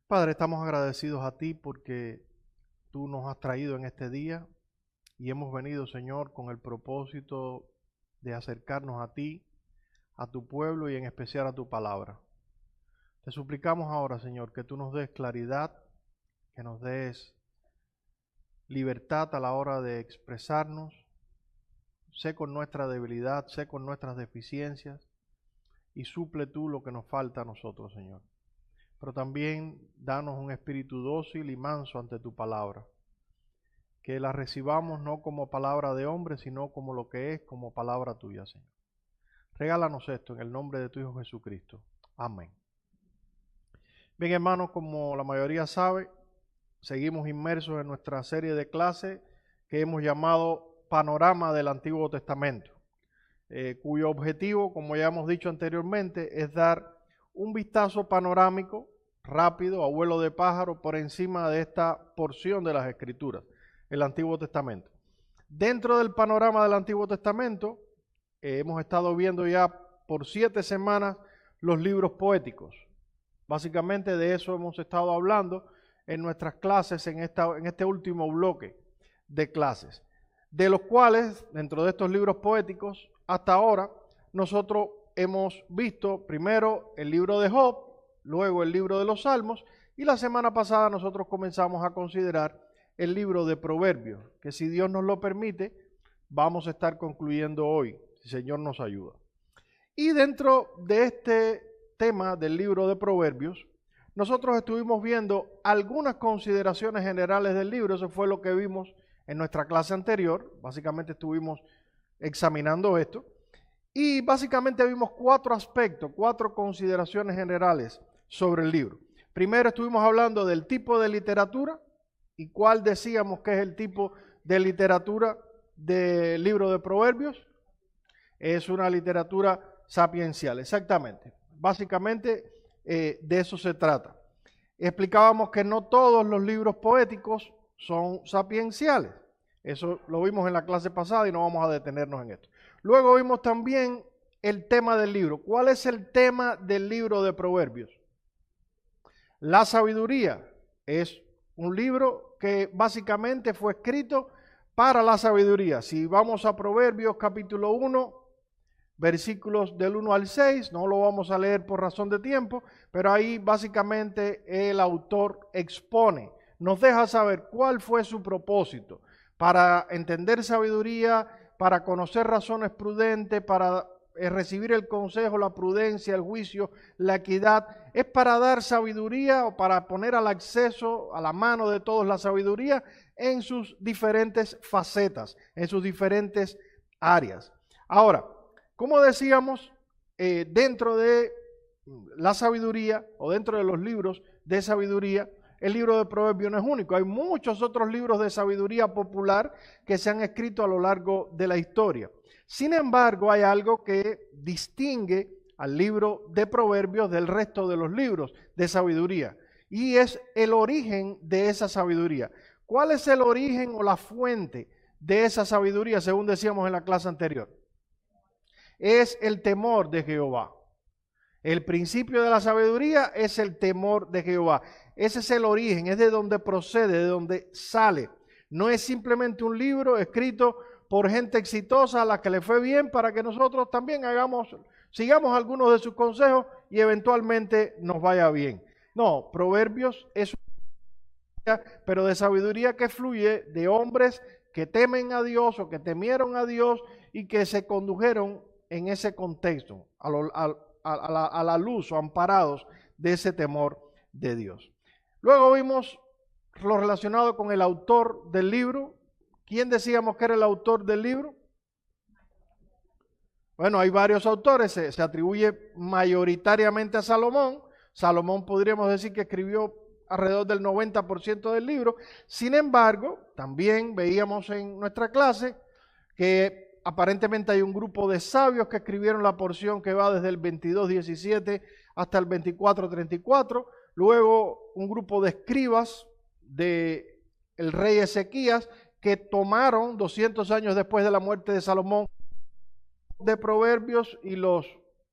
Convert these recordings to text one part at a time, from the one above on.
Padre, estamos agradecidos a ti porque tú nos has traído en este día y hemos venido, Señor, con el propósito de acercarnos a ti, a tu pueblo y en especial a tu palabra. Te suplicamos ahora, Señor, que tú nos des claridad, que nos des libertad a la hora de expresarnos. Sé con nuestra debilidad, sé con nuestras deficiencias y suple tú lo que nos falta a nosotros, Señor. Pero también danos un espíritu dócil y manso ante tu palabra. Que la recibamos no como palabra de hombre, sino como lo que es, como palabra tuya, Señor. Regálanos esto en el nombre de tu Hijo Jesucristo. Amén. Bien, hermanos, como la mayoría sabe, seguimos inmersos en nuestra serie de clases que hemos llamado Panorama del Antiguo Testamento, cuyo objetivo, como ya hemos dicho anteriormente, es dar un vistazo panorámico, rápido, a vuelo de pájaro, por encima de esta porción de las Escrituras, el Antiguo Testamento. Dentro del panorama del Antiguo Testamento, hemos estado viendo ya por 7 semanas los libros poéticos. Básicamente de eso hemos estado hablando en nuestras clases, en este último bloque de clases, de los cuales, dentro de estos libros poéticos, hasta ahora, nosotros hemos visto primero el libro de Job, luego el libro de los Salmos, y la semana pasada nosotros comenzamos a considerar el libro de Proverbios, que si Dios nos lo permite, vamos a estar concluyendo hoy, si el Señor nos ayuda. Y dentro de este tema del libro de Proverbios, nosotros estuvimos viendo algunas consideraciones generales del libro. Eso fue lo que vimos en nuestra clase anterior. Básicamente estuvimos examinando esto. Y básicamente vimos 4 aspectos, 4 consideraciones generales sobre el libro. Primero estuvimos hablando del tipo de literatura y cuál decíamos que es el tipo de literatura del libro de Proverbios. Es una literatura sapiencial, exactamente. Básicamente de eso se trata. Explicábamos que no todos los libros poéticos son sapienciales. Eso lo vimos en la clase pasada y no vamos a detenernos en esto. Luego vimos también el tema del libro. ¿Cuál es el tema del libro de Proverbios? La sabiduría. Es un libro que básicamente fue escrito para la sabiduría. Si vamos a Proverbios capítulo 1, versículos del 1 al 6, no lo vamos a leer por razón de tiempo, pero ahí básicamente el autor expone, nos deja saber cuál fue su propósito para entender sabiduría, para conocer razones prudentes, para recibir el consejo, la prudencia, el juicio, la equidad. Es para dar sabiduría o para poner al acceso, a la mano de todos la sabiduría en sus diferentes facetas, en sus diferentes áreas. Ahora, como decíamos, dentro de la sabiduría o dentro de los libros de sabiduría, el libro de Proverbios no es único. Hay muchos otros libros de sabiduría popular que se han escrito a lo largo de la historia. Sin embargo, hay algo que distingue al libro de Proverbios del resto de los libros de sabiduría, y es el origen de esa sabiduría. ¿Cuál es el origen o la fuente de esa sabiduría, según decíamos en la clase anterior? Es el temor de Jehová. El principio de la sabiduría es el temor de Jehová. Ese es el origen, es de donde procede, de donde sale. No es simplemente un libro escrito por gente exitosa a la que le fue bien para que nosotros también sigamos algunos de sus consejos y eventualmente nos vaya bien. No, Proverbios es una sabiduría, pero de sabiduría que fluye de hombres que temen a Dios o que temieron a Dios y que se condujeron en ese contexto, a la luz o amparados de ese temor de Dios. Luego vimos lo relacionado con el autor del libro. ¿Quién decíamos que era el autor del libro? Bueno, hay varios autores, se atribuye mayoritariamente a Salomón. Salomón podríamos decir que escribió alrededor del 90% del libro. Sin embargo, también veíamos en nuestra clase que aparentemente hay un grupo de sabios que escribieron la porción que va desde el 22:17 hasta el 24:34. Luego un grupo de escribas del rey Ezequías que tomaron 200 años después de la muerte de Salomón de Proverbios y los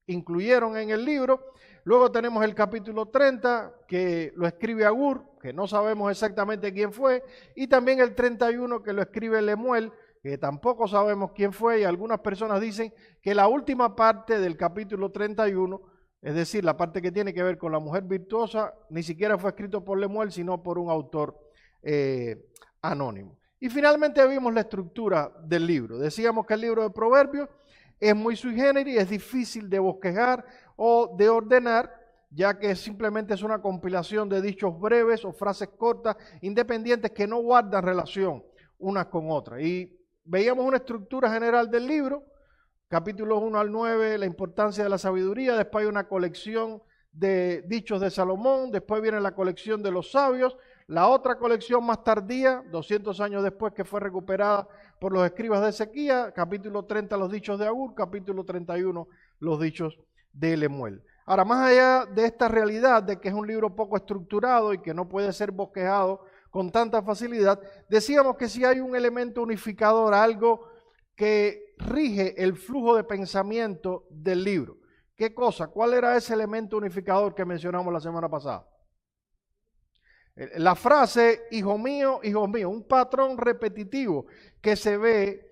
incluyeron en el libro. Luego tenemos el capítulo 30, que lo escribe Agur, que no sabemos exactamente quién fue, y también el 31, que lo escribe Lemuel, que tampoco sabemos quién fue, y algunas personas dicen que la última parte del capítulo 31, es decir, la parte que tiene que ver con la mujer virtuosa, ni siquiera fue escrito por Lemuel, sino por un autor anónimo. Y finalmente vimos la estructura del libro. Decíamos que el libro de Proverbios es muy sui generis, es difícil de bosquejar o de ordenar, ya que simplemente es una compilación de dichos breves o frases cortas, independientes, que no guardan relación unas con otras. Y veíamos una estructura general del libro, capítulos 1 al 9, la importancia de la sabiduría, después hay una colección de dichos de Salomón, después viene la colección de los sabios, la otra colección más tardía, 200 años después, que fue recuperada por los escribas de Ezequías, capítulo 30 los dichos de Agur, capítulo 31 los dichos de Lemuel. Ahora, más allá de esta realidad de que es un libro poco estructurado y que no puede ser bosquejado con tanta facilidad, decíamos que si hay un elemento unificador, algo que rige el flujo de pensamiento del libro. ¿Qué cosa? ¿Cuál era ese elemento unificador que mencionamos la semana pasada? La frase, hijo mío, un patrón repetitivo que se ve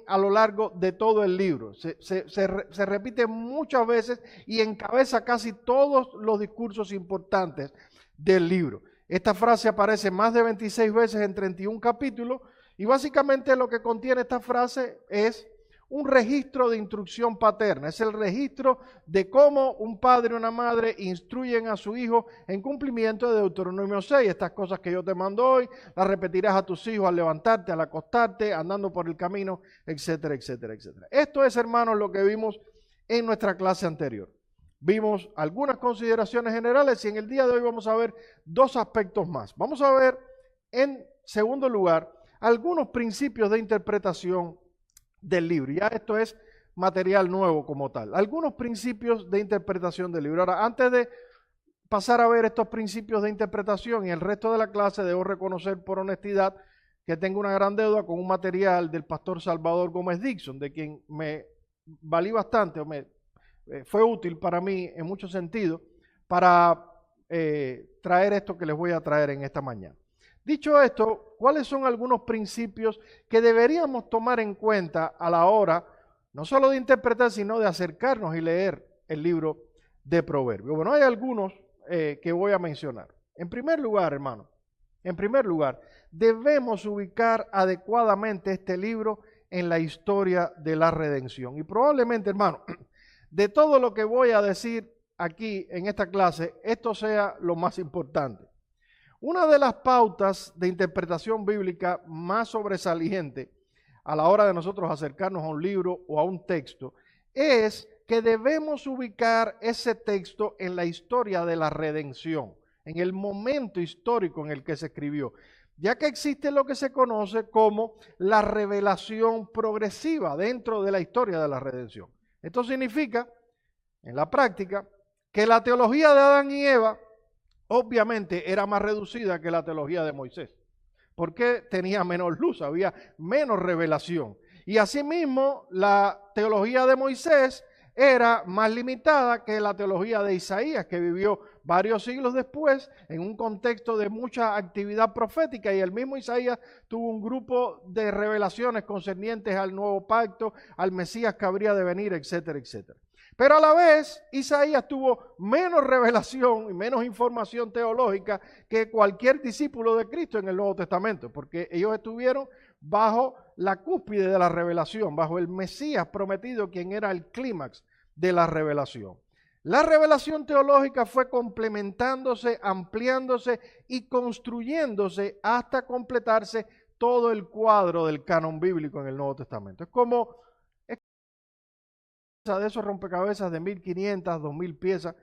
a lo largo de todo el libro. Se repite muchas veces y encabeza casi todos los discursos importantes del libro. Esta frase aparece más de 26 veces en 31 capítulos y básicamente lo que contiene esta frase es un registro de instrucción paterna, es el registro de cómo un padre o una madre instruyen a su hijo en cumplimiento de Deuteronomio 6. Estas cosas que yo te mando hoy, las repetirás a tus hijos al levantarte, al acostarte, andando por el camino, etcétera, etcétera, etcétera. Esto es, hermanos, lo que vimos en nuestra clase anterior. Vimos algunas consideraciones generales y en el día de hoy vamos a ver dos aspectos más. Vamos a ver, en segundo lugar, algunos principios de interpretación del libro. Ya esto es material nuevo como tal. Algunos principios de interpretación del libro. Ahora, antes de pasar a ver estos principios de interpretación y el resto de la clase, debo reconocer por honestidad que tengo una gran deuda con un material del pastor Salvador Gómez Dixon, de quien me valí bastante, o fue útil para mí en muchos sentidos, para traer esto que les voy a traer en esta mañana. Dicho esto, ¿cuáles son algunos principios que deberíamos tomar en cuenta a la hora, no solo de interpretar, sino de acercarnos y leer el libro de Proverbios? Bueno, hay algunos que voy a mencionar. En primer lugar, hermano, debemos ubicar adecuadamente este libro en la historia de la redención. Y probablemente, hermano, de todo lo que voy a decir aquí en esta clase, esto sea lo más importante. Una de las pautas de interpretación bíblica más sobresaliente a la hora de nosotros acercarnos a un libro o a un texto es que debemos ubicar ese texto en la historia de la redención, en el momento histórico en el que se escribió, ya que existe lo que se conoce como la revelación progresiva dentro de la historia de la redención. Esto significa, en la práctica, que la teología de Adán y Eva obviamente era más reducida que la teología de Moisés, porque tenía menos luz, había menos revelación. Y asimismo, la teología de Moisés era más limitada que la teología de Isaías, que vivió varios siglos después en un contexto de mucha actividad profética, y el mismo Isaías tuvo un grupo de revelaciones concernientes al nuevo pacto, al Mesías que habría de venir, etcétera, etcétera. Pero a la vez, Isaías tuvo menos revelación y menos información teológica que cualquier discípulo de Cristo en el Nuevo Testamento, porque ellos estuvieron bajo la cúspide de la revelación, bajo el Mesías prometido, quien era el clímax de la revelación. La revelación teológica fue complementándose, ampliándose y construyéndose hasta completarse todo el cuadro del canon bíblico en el Nuevo Testamento. Es como de esos rompecabezas de 1500, 2000 piezas.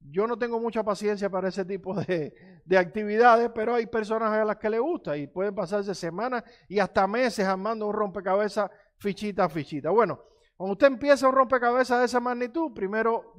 Yo no tengo mucha paciencia para ese tipo de actividades, pero hay personas a las que les gusta y pueden pasarse semanas y hasta meses armando un rompecabezas fichita a fichita. Bueno, cuando usted empieza un rompecabezas de esa magnitud, primero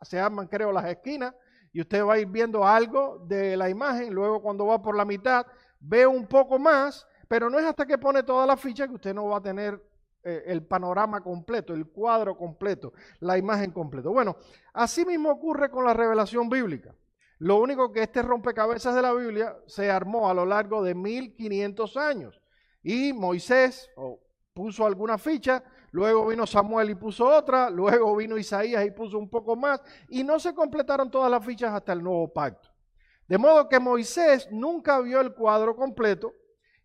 se arman, creo, las esquinas y usted va a ir viendo algo de la imagen. Luego, cuando va por la mitad, ve un poco más, pero no es hasta que pone toda la ficha que usted no va a tener el panorama completo, el cuadro completo, la imagen completa. Bueno, así mismo ocurre con la revelación bíblica. Lo único que este rompecabezas de la Biblia se armó a lo largo de 1500 años. Y Moisés puso alguna ficha, luego vino Samuel y puso otra, luego vino Isaías y puso un poco más, y no se completaron todas las fichas hasta el nuevo pacto. De modo que Moisés nunca vio el cuadro completo,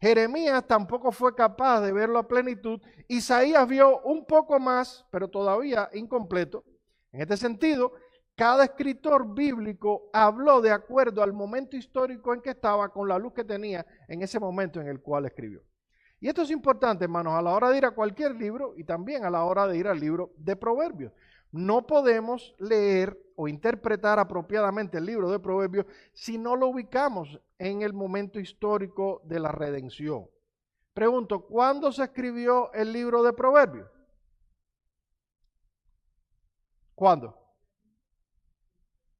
Jeremías tampoco fue capaz de verlo a plenitud, Isaías vio un poco más, pero todavía incompleto. En este sentido, cada escritor bíblico habló de acuerdo al momento histórico en que estaba, con la luz que tenía en ese momento en el cual escribió. Y esto es importante, hermanos, a la hora de ir a cualquier libro y también a la hora de ir al libro de Proverbios. No podemos leer o interpretar apropiadamente el libro de Proverbios si no lo ubicamos en el momento histórico de la redención. Pregunto, ¿cuándo se escribió el libro de Proverbios? ¿Cuándo?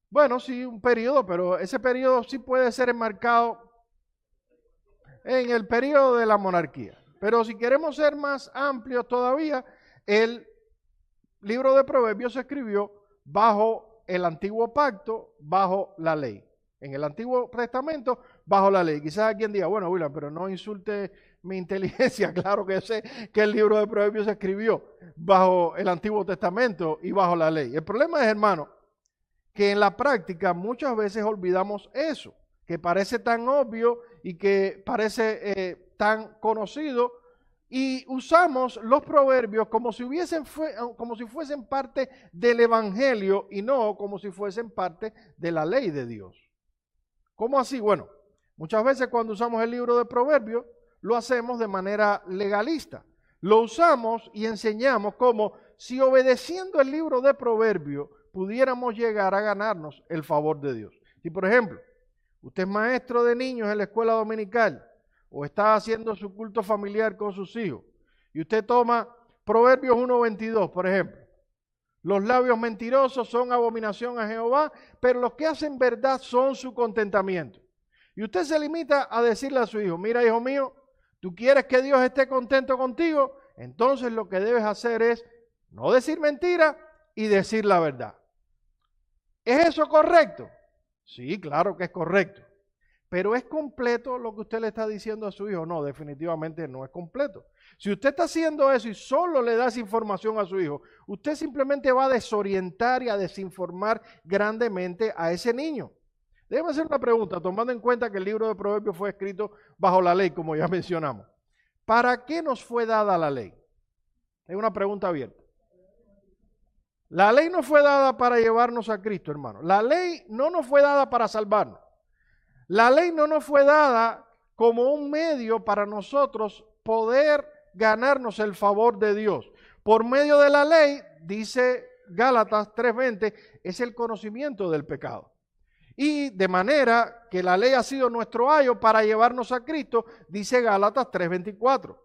Bueno, sí, un periodo, pero ese periodo sí puede ser enmarcado en el periodo de la monarquía. Pero si queremos ser más amplios todavía, el libro de Proverbios se escribió bajo el antiguo pacto, bajo la ley. En el Antiguo Testamento, bajo la ley. Quizás alguien diga, bueno, William, pero no insulte mi inteligencia. Claro que sé que el libro de Proverbios se escribió bajo el Antiguo Testamento y bajo la ley. El problema es, hermano, que en la práctica muchas veces olvidamos eso, que parece tan obvio y que parece tan conocido, y usamos los proverbios como si fuesen parte del evangelio y no como si fuesen parte de la ley de Dios. ¿Cómo así? Bueno, muchas veces cuando usamos el libro de Proverbios lo hacemos de manera legalista. Lo usamos y enseñamos como si obedeciendo el libro de Proverbios pudiéramos llegar a ganarnos el favor de Dios. Si por ejemplo, usted es maestro de niños en la escuela dominical o está haciendo su culto familiar con sus hijos y usted toma Proverbios 1:22, por ejemplo. Los labios mentirosos son abominación a Jehová, pero los que hacen verdad son su contentamiento. Y usted se limita a decirle a su hijo, mira hijo mío, tú quieres que Dios esté contento contigo, entonces lo que debes hacer es no decir mentira y decir la verdad. ¿Es eso correcto? Sí, claro que es correcto. Pero ¿es completo lo que usted le está diciendo a su hijo? No, definitivamente no es completo. Si usted está haciendo eso y solo le da esa información a su hijo, usted simplemente va a desorientar y a desinformar grandemente a ese niño. Déjeme hacer una pregunta, tomando en cuenta que el libro de Proverbios fue escrito bajo la ley, como ya mencionamos. ¿Para qué nos fue dada la ley? Es una pregunta abierta. La ley no fue dada para llevarnos a Cristo, hermano. La ley no nos fue dada para salvarnos. La ley no nos fue dada como un medio para nosotros poder ganarnos el favor de Dios. Por medio de la ley, dice Gálatas 3:20, es el conocimiento del pecado. Y de manera que la ley ha sido nuestro ayo para llevarnos a Cristo, dice Gálatas 3:24.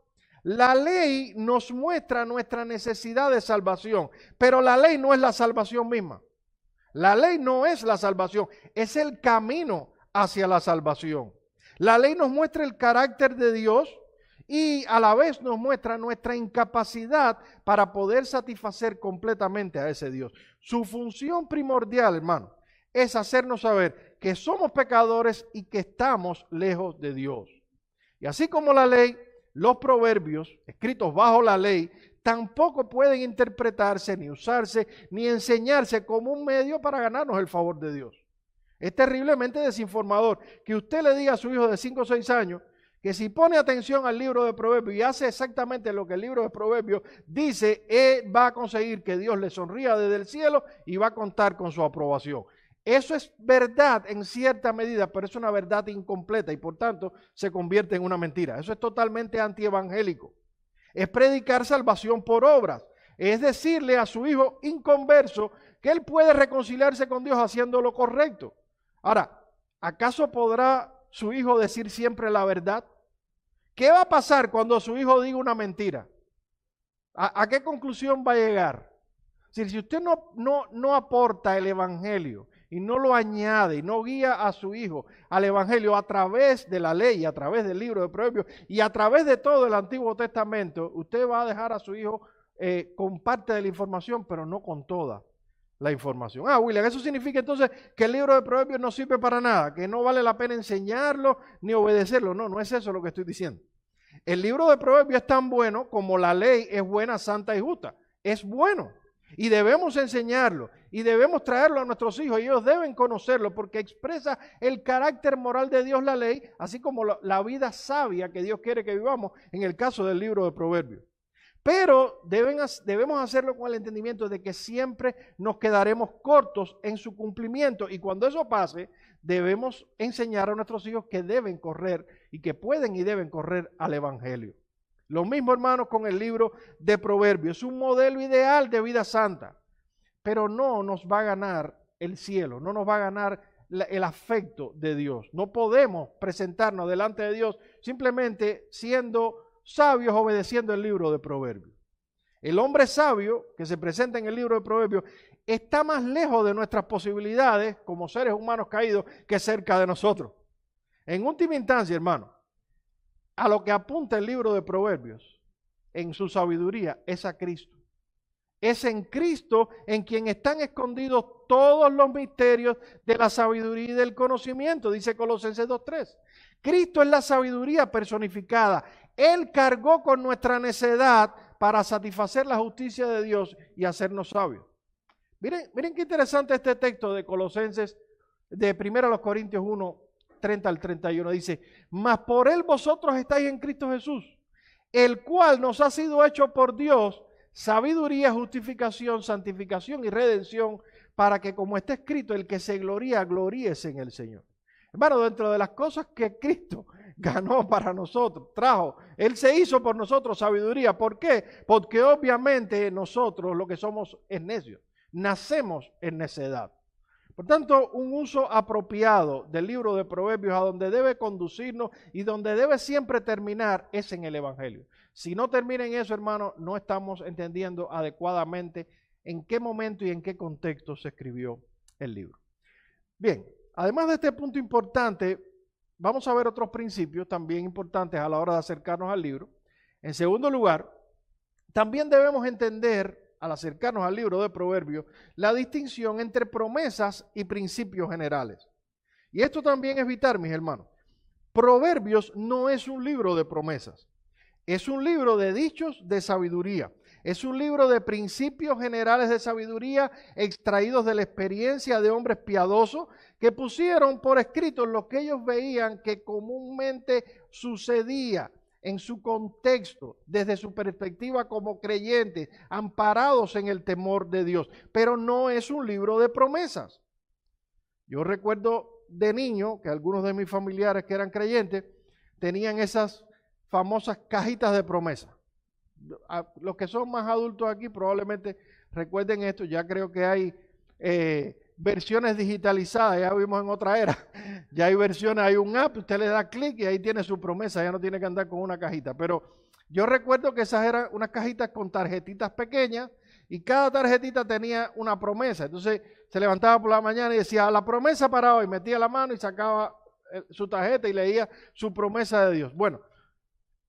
La ley nos muestra nuestra necesidad de salvación, pero la ley no es la salvación misma. La ley no es la salvación, es el camino hacia la salvación. La ley nos muestra el carácter de Dios y a la vez nos muestra nuestra incapacidad para poder satisfacer completamente a ese Dios. Su función primordial, hermano, es hacernos saber que somos pecadores y que estamos lejos de Dios. Y así como la ley, los proverbios escritos bajo la ley tampoco pueden interpretarse, ni usarse, ni enseñarse como un medio para ganarnos el favor de Dios. Es terriblemente desinformador que usted le diga a su hijo de 5 o 6 años que si pone atención al libro de Proverbios y hace exactamente lo que el libro de Proverbios dice, él va a conseguir que Dios le sonría desde el cielo y va a contar con su aprobación. Eso es verdad en cierta medida, pero es una verdad incompleta y por tanto se convierte en una mentira. Eso es totalmente antievangélico. Es predicar salvación por obras. Es decirle a su hijo inconverso que él puede reconciliarse con Dios haciendo lo correcto. Ahora, ¿acaso podrá su hijo decir siempre la verdad? ¿Qué va a pasar cuando su hijo diga una mentira? ¿A qué conclusión va a llegar? Si usted no aporta el evangelio y no lo añade y no guía a su hijo al evangelio a través de la ley, a través del libro de Proverbios y a través de todo el Antiguo Testamento, usted va a dejar a su hijo con parte de la información, pero no con toda la información. William, ¿eso significa entonces que el libro de Proverbios no sirve para nada? ¿Que no vale la pena enseñarlo ni obedecerlo? No, no es eso lo que estoy diciendo. El libro de Proverbios es tan bueno como la ley es buena, santa y justa. Es bueno y debemos enseñarlo y debemos traerlo a nuestros hijos y ellos deben conocerlo porque expresa el carácter moral de Dios la ley, así como la vida sabia que Dios quiere que vivamos en el caso del libro de Proverbios. Pero debemos hacerlo con el entendimiento de que siempre nos quedaremos cortos en su cumplimiento y cuando eso pase, debemos enseñar a nuestros hijos que deben correr y que pueden y deben correr al evangelio. Lo mismo, hermanos, con el libro de Proverbios. Es un modelo ideal de vida santa, pero no nos va a ganar el cielo, no nos va a ganar el afecto de Dios. No podemos presentarnos delante de Dios simplemente siendo sabios obedeciendo el libro de Proverbios. El hombre sabio que se presenta en el libro de Proverbios está más lejos de nuestras posibilidades como seres humanos caídos que cerca de nosotros. En última instancia, hermano, a lo que apunta el libro de Proverbios en su sabiduría es a Cristo. Es en Cristo en quien están escondidos todos los misterios de la sabiduría y del conocimiento, dice Colosenses 2:3. Cristo es la sabiduría personificada. Él cargó con nuestra necedad para satisfacer la justicia de Dios y hacernos sabios. Miren qué interesante este texto de Colosenses, de 1 Corintios 1, 30 al 31. Dice, mas por Él vosotros estáis en Cristo Jesús, el cual nos ha sido hecho por Dios sabiduría, justificación, santificación y redención, para que como está escrito, el que se gloría, gloríese en el Señor. Hermano, dentro de las cosas que Cristo ganó para nosotros, trajo, Él se hizo por nosotros sabiduría. ¿Por qué? Porque obviamente nosotros lo que somos es necios, nacemos en necedad. Por tanto, un uso apropiado del libro de Proverbios a donde debe conducirnos y donde debe siempre terminar es en el Evangelio. Si no termina en eso, hermano, no estamos entendiendo adecuadamente en qué momento y en qué contexto se escribió el libro. Bien, además de este punto importante, vamos a ver otros principios también importantes a la hora de acercarnos al libro. En segundo lugar, también debemos entender, al acercarnos al libro de Proverbios, la distinción entre promesas y principios generales. Y esto también es vital, mis hermanos. Proverbios no es un libro de promesas, es un libro de dichos de sabiduría. Es un libro de principios generales de sabiduría extraídos de la experiencia de hombres piadosos que pusieron por escrito lo que ellos veían que comúnmente sucedía en su contexto, desde su perspectiva como creyentes, amparados en el temor de Dios. Pero no es un libro de promesas. Yo recuerdo de niño que algunos de mis familiares que eran creyentes tenían esas famosas cajitas de promesas. Los que son más adultos aquí probablemente recuerden esto. Ya creo que hay versiones digitalizadas, ya vimos en otra era, ya hay versiones, hay un app, usted le da clic y ahí tiene su promesa, ya no tiene que andar con una cajita. Pero yo recuerdo que esas eran unas cajitas con tarjetitas pequeñas y cada tarjetita tenía una promesa. Entonces se levantaba por la mañana y decía, la promesa para hoy, metía la mano y sacaba su tarjeta y leía su promesa de Dios. Bueno,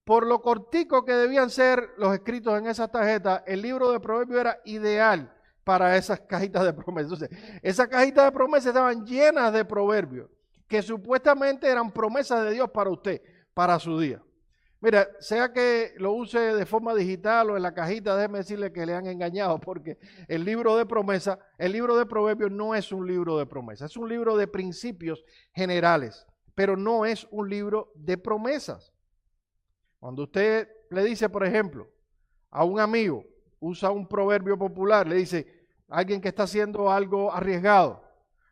por lo cortico que debían ser los escritos en esas tarjetas, el libro de Proverbios era ideal para esas cajitas de promesas. Entonces, esas cajitas de promesas estaban llenas de proverbios que supuestamente eran promesas de Dios para usted, para su día. Mira, sea que lo use de forma digital o en la cajita, déjeme decirle que le han engañado, porque el libro de promesa, el libro de Proverbios no es un libro de promesas, es un libro de principios generales, pero no es un libro de promesas. Cuando usted le dice, por ejemplo, a un amigo, usa un proverbio popular, le dice, alguien que está haciendo algo arriesgado,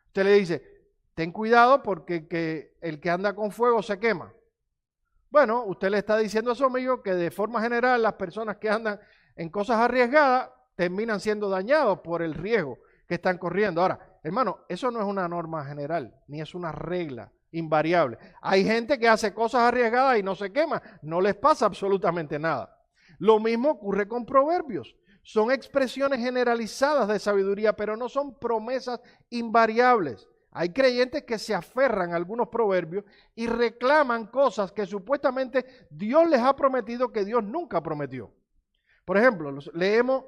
usted le dice, ten cuidado porque el que anda con fuego se quema. Bueno, usted le está diciendo a su amigo que de forma general las personas que andan en cosas arriesgadas terminan siendo dañados por el riesgo que están corriendo. Ahora, hermano, eso no es una norma general, ni es una regla invariable. Hay gente que hace cosas arriesgadas y no se quema, no les pasa absolutamente nada. Lo mismo ocurre con Proverbios. Son expresiones generalizadas de sabiduría, pero no son promesas invariables. Hay creyentes que se aferran a algunos proverbios y reclaman cosas que supuestamente Dios les ha prometido que Dios nunca prometió. Por ejemplo, leemos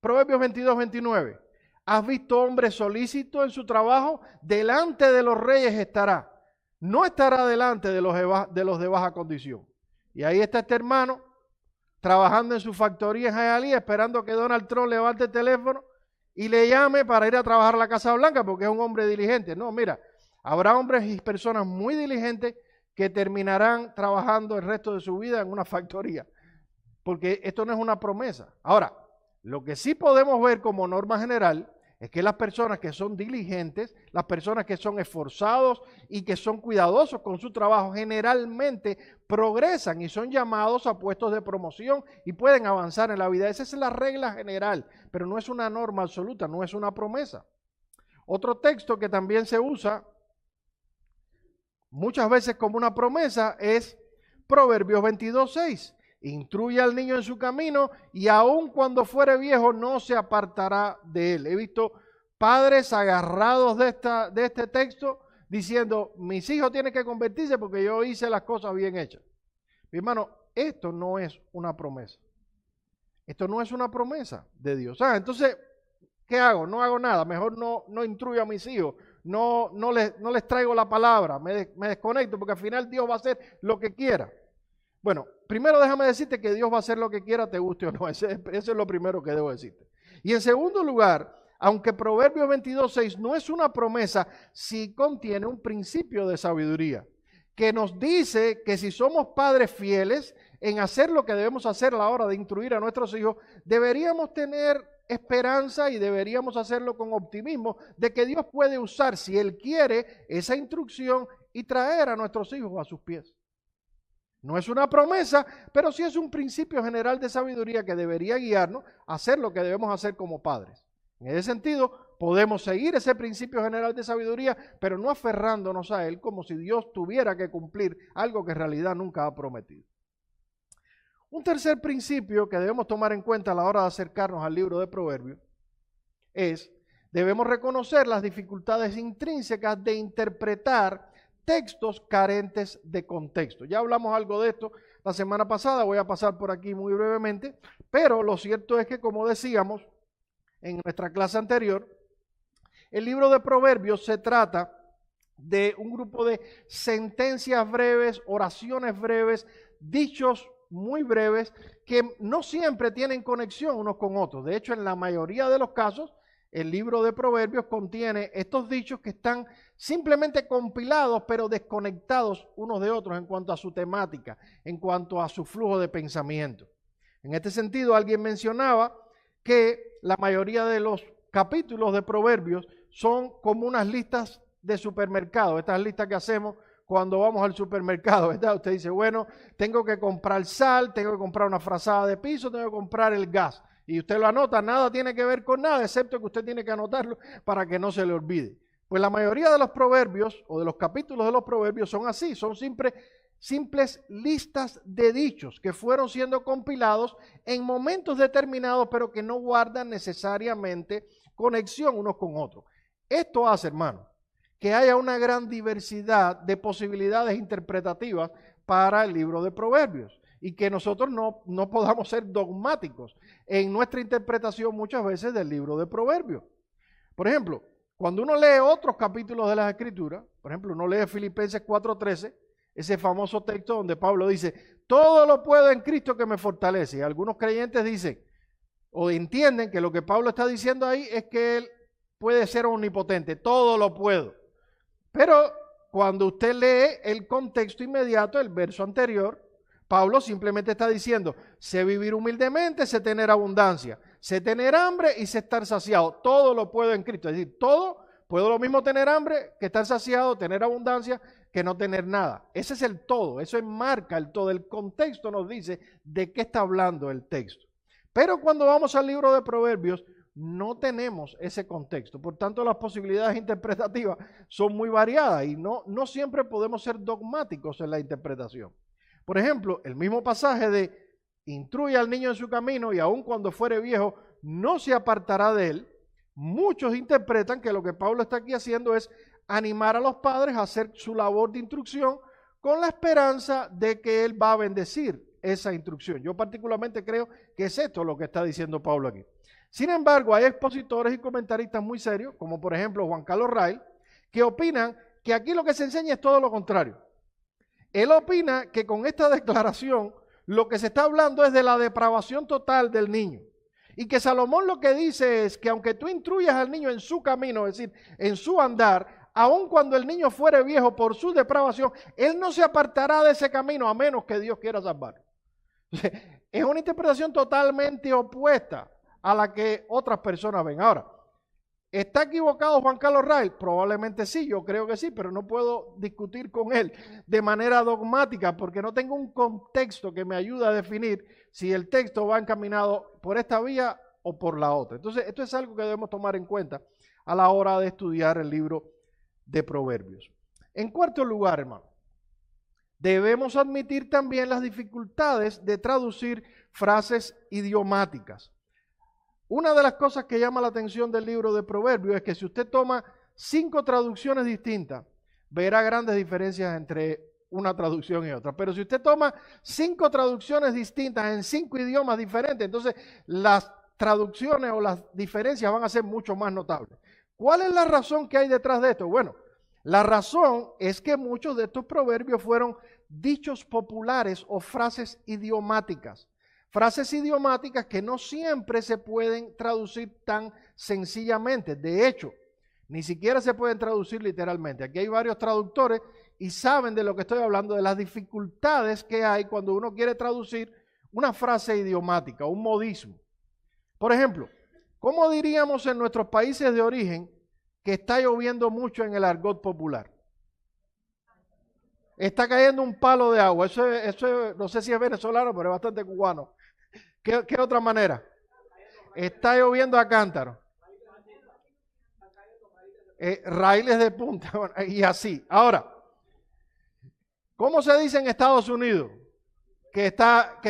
Proverbios 22-29. ¿Has visto hombre solícito en su trabajo? Delante de los reyes estará. No estará delante de los de baja condición. Y ahí está este hermano trabajando en su factoría en Hialeah, esperando que Donald Trump levante el teléfono y le llame para ir a trabajar a la Casa Blanca porque es un hombre diligente. No, mira, habrá hombres y personas muy diligentes que terminarán trabajando el resto de su vida en una factoría, porque esto no es una promesa. Ahora, lo que sí podemos ver como norma general es que las personas que son diligentes, las personas que son esforzados y que son cuidadosos con su trabajo, generalmente progresan y son llamados a puestos de promoción y pueden avanzar en la vida. Esa es la regla general, pero no es una norma absoluta, no es una promesa. Otro texto que también se usa muchas veces como una promesa es Proverbios 22:6. Instruye al niño en su camino y aun cuando fuere viejo no se apartará de él. He visto padres agarrados de este texto diciendo, mis hijos tienen que convertirse porque yo hice las cosas bien hechas. Mi hermano, esto no es una promesa. Esto no es una promesa de Dios. Entonces, ¿qué hago? No hago nada. Mejor no instruyo a mis hijos. No les traigo la palabra. Me desconecto porque al final Dios va a hacer lo que quiera. Bueno, primero déjame decirte que Dios va a hacer lo que quiera, te guste o no. Eso es lo primero que debo decirte. Y en segundo lugar, aunque Proverbios 22:6 no es una promesa, sí contiene un principio de sabiduría que nos dice que si somos padres fieles en hacer lo que debemos hacer a la hora de instruir a nuestros hijos, deberíamos tener esperanza y deberíamos hacerlo con optimismo de que Dios puede usar, si Él quiere, esa instrucción y traer a nuestros hijos a sus pies. No es una promesa, pero sí es un principio general de sabiduría que debería guiarnos a hacer lo que debemos hacer como padres. En ese sentido, podemos seguir ese principio general de sabiduría, pero no aferrándonos a él como si Dios tuviera que cumplir algo que en realidad nunca ha prometido. Un tercer principio que debemos tomar en cuenta a la hora de acercarnos al libro de Proverbios es, debemos reconocer las dificultades intrínsecas de interpretar textos carentes de contexto. Ya hablamos algo de esto la semana pasada, voy a pasar por aquí muy brevemente, pero lo cierto es que, como decíamos en nuestra clase anterior, el libro de Proverbios se trata de un grupo de sentencias breves, oraciones breves, dichos muy breves, que no siempre tienen conexión unos con otros. De hecho, en la mayoría de los casos, el libro de Proverbios contiene estos dichos que están simplemente compilados, pero desconectados unos de otros en cuanto a su temática, en cuanto a su flujo de pensamiento. En este sentido, alguien mencionaba que la mayoría de los capítulos de Proverbios son como unas listas de supermercado, estas listas que hacemos cuando vamos al supermercado, ¿verdad? Usted dice, bueno, tengo que comprar sal, tengo que comprar una frazada de piso, tengo que comprar el gas. Y usted lo anota, nada tiene que ver con nada, excepto que usted tiene que anotarlo para que no se le olvide. Pues la mayoría de los proverbios o de los capítulos de los proverbios son así, son simples listas de dichos que fueron siendo compilados en momentos determinados, pero que no guardan necesariamente conexión unos con otros. Esto hace, hermano, que haya una gran diversidad de posibilidades interpretativas para el libro de Proverbios y que nosotros no podamos ser dogmáticos en nuestra interpretación muchas veces del libro de Proverbios. Por ejemplo, cuando uno lee otros capítulos de las Escrituras, por ejemplo, uno lee Filipenses 4:13, ese famoso texto donde Pablo dice, todo lo puedo en Cristo que me fortalece. Y algunos creyentes dicen o entienden que lo que Pablo está diciendo ahí es que él puede ser omnipotente, todo lo puedo. Pero cuando usted lee el contexto inmediato, el verso anterior, Pablo simplemente está diciendo, sé vivir humildemente, sé tener abundancia, sé tener hambre y sé estar saciado. Todo lo puedo en Cristo. Es decir, puedo lo mismo tener hambre que estar saciado, tener abundancia, que no tener nada. Ese es el todo, eso enmarca el todo. El contexto nos dice de qué está hablando el texto. Pero cuando vamos al libro de Proverbios, no tenemos ese contexto. Por tanto, las posibilidades interpretativas son muy variadas y no siempre podemos ser dogmáticos en la interpretación. Por ejemplo, el mismo pasaje de instruye al niño en su camino y aun cuando fuere viejo no se apartará de él. Muchos interpretan que lo que Pablo está aquí haciendo es animar a los padres a hacer su labor de instrucción con la esperanza de que él va a bendecir esa instrucción. Yo particularmente creo que es esto lo que está diciendo Pablo aquí. Sin embargo, hay expositores y comentaristas muy serios, como por ejemplo Juan Carlos Rail, que opinan que aquí lo que se enseña es todo lo contrario. Él opina que con esta declaración lo que se está hablando es de la depravación total del niño. Y que Salomón lo que dice es que aunque tú instruyas al niño en su camino, es decir, en su andar, aun cuando el niño fuere viejo por su depravación, él no se apartará de ese camino a menos que Dios quiera salvarlo. Es una interpretación totalmente opuesta a la que otras personas ven. Ahora, ¿está equivocado Juan Carlos Rail? Probablemente sí, yo creo que sí, pero no puedo discutir con él de manera dogmática porque no tengo un contexto que me ayude a definir si el texto va encaminado por esta vía o por la otra. Entonces, esto es algo que debemos tomar en cuenta a la hora de estudiar el libro de Proverbios. En cuarto lugar, hermano, debemos admitir también las dificultades de traducir frases idiomáticas. Una de las cosas que llama la atención del libro de Proverbios es que si usted toma 5 traducciones distintas, verá grandes diferencias entre una traducción y otra. Pero si usted toma 5 traducciones distintas en 5 idiomas diferentes, entonces las traducciones o las diferencias van a ser mucho más notables. ¿Cuál es la razón que hay detrás de esto? Bueno, la razón es que muchos de estos proverbios fueron dichos populares o frases idiomáticas. Frases idiomáticas que no siempre se pueden traducir tan sencillamente. De hecho, ni siquiera se pueden traducir literalmente. Aquí hay varios traductores y saben de lo que estoy hablando, de las dificultades que hay cuando uno quiere traducir una frase idiomática, un modismo. Por ejemplo, ¿cómo diríamos en nuestros países de origen que está lloviendo mucho en el argot popular? Está cayendo un palo de agua. Eso no sé si es venezolano, pero es bastante cubano. ¿Qué otra manera? Está lloviendo a cántaro. Raíles de punta y así. Ahora, ¿cómo se dice en Estados Unidos? Que está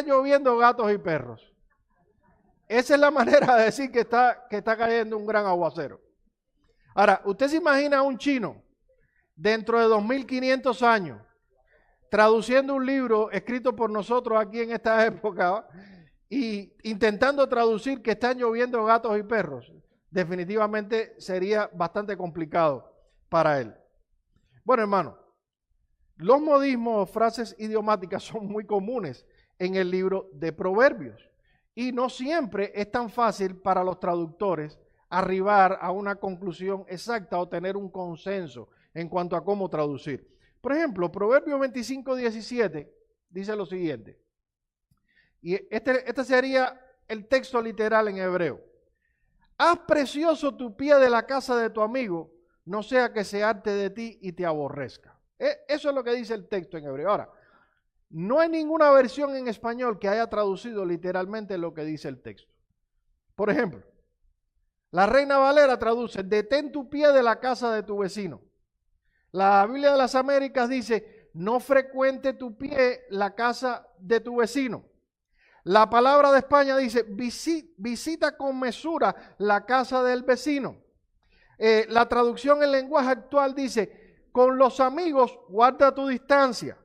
lloviendo gatos y perros. Esa es la manera de decir que está cayendo un gran aguacero. Ahora, ¿usted se imagina a un chino dentro de 2500 años traduciendo un libro escrito por nosotros aquí en esta época y intentando traducir que están lloviendo gatos y perros? Definitivamente sería bastante complicado para él. Bueno, hermano, los modismos o frases idiomáticas son muy comunes en el libro de Proverbios y no siempre es tan fácil para los traductores arribar a una conclusión exacta o tener un consenso en cuanto a cómo traducir. Por ejemplo, Proverbios 25:17 dice lo siguiente, y este sería el texto literal en hebreo. Haz precioso tu pie de la casa de tu amigo, no sea que se harte de ti y te aborrezca. Eso es lo que dice el texto en hebreo. Ahora, no hay ninguna versión en español que haya traducido literalmente lo que dice el texto. Por ejemplo, la Reina Valera traduce, detén tu pie de la casa de tu vecino. La Biblia de las Américas dice, no frecuente tu pie la casa de tu vecino. La palabra de España dice, visita con mesura la casa del vecino. La traducción en lenguaje actual dice, con los amigos guarda tu distancia.